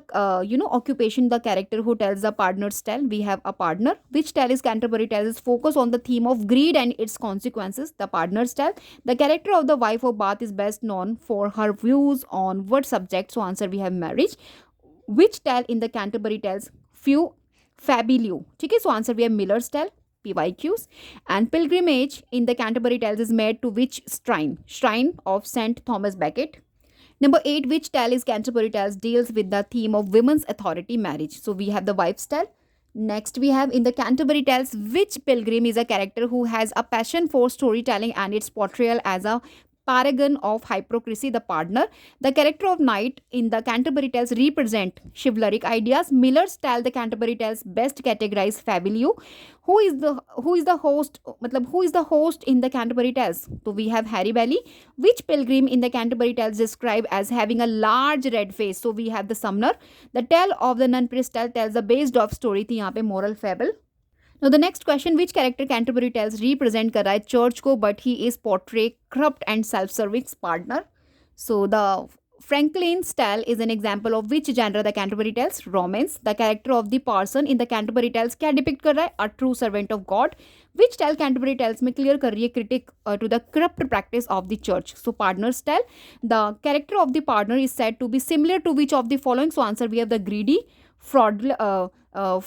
occupation the character who tells the partner's tale? We have a partner. Which tale is Canterbury Tales? Is focus on the theme of greed and its consequences. The partner's tale. The character of the wife of Bath is best known for her views on what subject? So answer we have marriage. Which tale in the Canterbury Tales? Few Fabuleux. ठीक है, so answer we have Miller's tale. PYQs. And pilgrimage in the Canterbury Tales is made to which shrine? Shrine of St. Thomas Becket. Number 8, which tale is Canterbury Tales deals with the theme of women's authority, marriage? So we have the wife's tale. Next we have in the Canterbury Tales, which pilgrim is a character who has a passion for storytelling and its portrayal as a paragon of hypocrisy? The partner. The character of knight in the Canterbury Tales represent chivalric ideas. Miller's tale, the Canterbury Tales best categorize Fabuleux. Who is the host in the Canterbury Tales? So we have Harry Bailey. Which pilgrim in the Canterbury Tales described as having a large red face? So we have the Sumner. The tale of the nun priest tale tells the based of story थी यहाँ पे moral fable. Now the next question, which character Canterbury Tales represent कर रहा है church को, but he is portray corrupt and self-serving partner. So the Franklin's tale is an example of which genre the Canterbury Tales? Romance. The character of the parson in the Canterbury Tales क्या depict कर रहा है? A true servant of God. Which tale Canterbury Tales में clear कर रही है critic to the corrupt practice of the church. So partner's tale. The character of the partner is said to be similar to which of the following? So answer we have the greedy,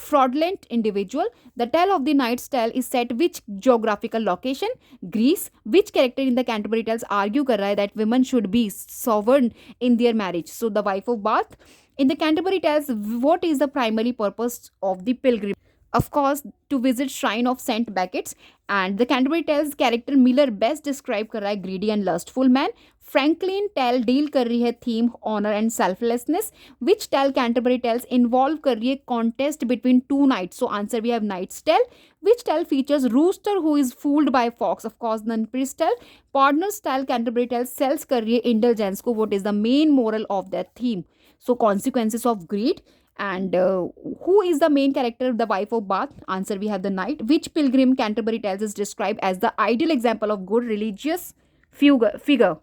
fraudulent individual. The tale of the knight's tale is set which geographical location? Greece. Which character in the Canterbury Tales argue कर रहा है that women should be sovereign in their marriage? So the wife of Bath. In the Canterbury Tales, what is the primary purpose of the pilgrim? Of course, to visit shrine of Saint Becket's. And the Canterbury Tales character Miller best describe कर रहा है greedy and lustful man. Franklin Tale deal कर रही है theme honor and selflessness. Which tale Canterbury Tales involve कर रही है contest between two knights? So answer we have Knight's Tale. Which tale features rooster who is fooled by fox? Of course, Nunprist Tale. Partner's Tale Canterbury Tales sells कर रही है indulgence को. What is the main moral of that theme? So consequences of greed. And who is the main character, the wife of Bath? Answer we have the knight. Which pilgrim Canterbury Tales is described as the ideal example of good religious figure?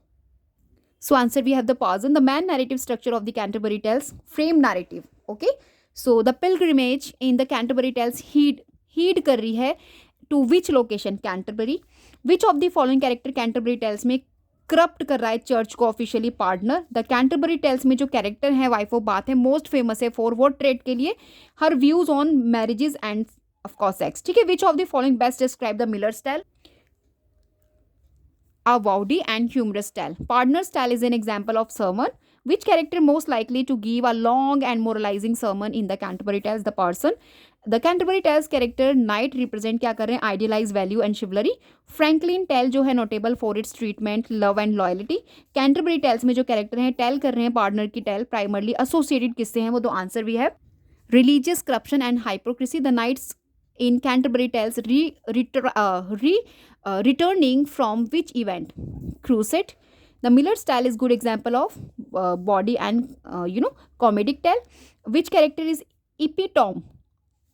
So answer we have the parson. The main narrative structure of the Canterbury Tales, frame narrative. Okay, so the pilgrimage in the Canterbury Tales heed कर रही है to which location? Canterbury. Which of the following character Canterbury Tales में corrupt कर रहा है church को officially? Partner. The Canterbury tales में जो कैरेक्टर है वाइफ ऑफ बाथ है, मोस्ट फेमस है फॉर वो ट्रेड के लिए? Her views on marriages and of course sex. ठीक है. Which of the following best describe the miller style? A rowdy and humorous tale. Partner's tale is an example of sermon. Which character most likely to give a long and moralizing sermon in the Canterbury Tales? The parson. The Canterbury Tales character knight represent क्या कर रहे हैं? Idealized value and chivalry. Franklin Tale जो है notable for its treatment, love and loyalty. Canterbury Tales में जो character हैं tell कर रहे हैं partner की tale primarily associated किससे हैं? वो दो answer भी है. Religious corruption and hypocrisy. The knights in Canterbury Tales returning from which event? Crusade. The Miller style is good example of body and comedic tale. Which character is epitome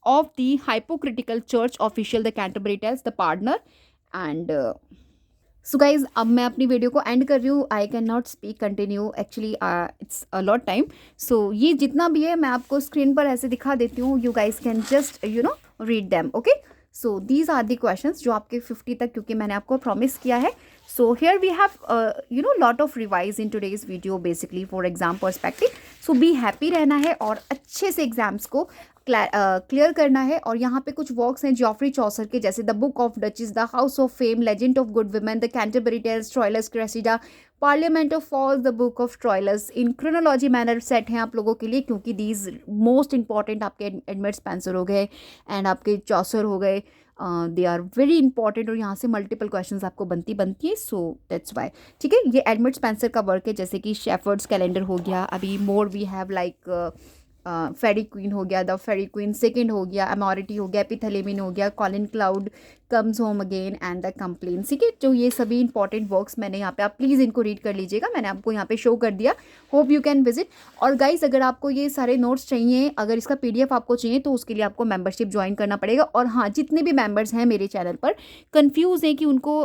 of the hypocritical church official? The Canterbury Tales, the partner. And so guys अब मैं अपनी video को end कर रही हूँ. I can not speak continue, actually it's a lot time. So ये जितना भी है मैं आपको स्क्रीन पर ऐसे दिखा देती हूँ. You guys can just read them. Okay, so these are the questions जो आपके 50 तक, क्योंकि मैंने आपको प्रॉमिस किया है. So here we have lot of revise in today's video basically for exam perspective. So be happy रहना है और अच्छे से एग्जाम्स को क्लियर करना है. और यहाँ पे कुछ वर्क्स हैं जॉफ्री चौसर के, जैसे the book of duchess, the house of fame, legend of good women, the Canterbury tales, Troilus Criseyde, parliament of fowls, the book of Troilus. In chronology manner set हैं आप लोगों के लिए, क्योंकि these most important आपके Edmund Spenser हो गए and आपके चौसर हो गए. दे आर वेरी इंपॉर्टेंट और यहाँ से मल्टीपल क्वेश्चंस आपको बनती है. So that's why. ठीक है, ये एडमिट स्पेंसर का वर्क है, जैसे कि शेफर्ड्स कैलेंडर हो गया. अभी more we have like fairy queen हो गया, द फेरी क्वीन सेकेंड हो गया, अमोरिटी हो गया, एपिथेलेमिन हो गया, Colin cloud comes home again and the complain. ठीक है, जो ये सभी इंपॉर्टेंट वर्क्स मैंने यहाँ पे, आप प्लीज़ इनको रीड कर लीजिएगा. मैंने आपको यहाँ पे शो कर दिया. Hope you can visit. और गाइज अगर आपको ये सारे नोट्स चाहिए, अगर इसका PDF आपको चाहिए, तो उसके लिए आपको मेंबरशिप ज्वाइन करना पड़ेगा. और हाँ, जितने भी मेंबर्स हैं मेरे चैनल पर कंफ्यूज हैं कि उनको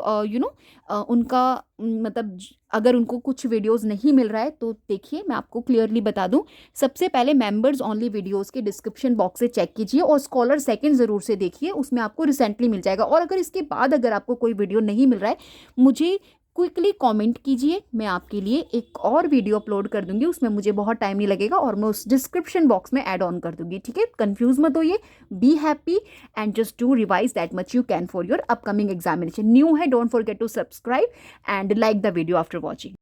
उनका मतलब अगर उनको कुछ वीडियोस नहीं मिल रहा है, तो देखिए मैं आपको क्लियरली बता दूं. सबसे पहले मेंबर्स ओनली वीडियोस के डिस्क्रिप्शन बॉक्स से चेक कीजिए और स्कॉलर सेकंड ज़रूर से देखिए, उसमें आपको रिसेंटली मिल जाएगा. और अगर इसके बाद अगर आपको कोई वीडियो नहीं मिल रहा है, मुझे क्विकली कमेंट कीजिए, मैं आपके लिए एक और वीडियो अपलोड कर दूंगी. उसमें मुझे बहुत टाइम नहीं लगेगा और मैं उस डिस्क्रिप्शन बॉक्स में ऐड ऑन कर दूंगी. ठीक है, कंफ्यूज मत होइए. Be happy and just do revise that much you can for your upcoming examination. न्यू है, don't forget to subscribe and like the video after watching.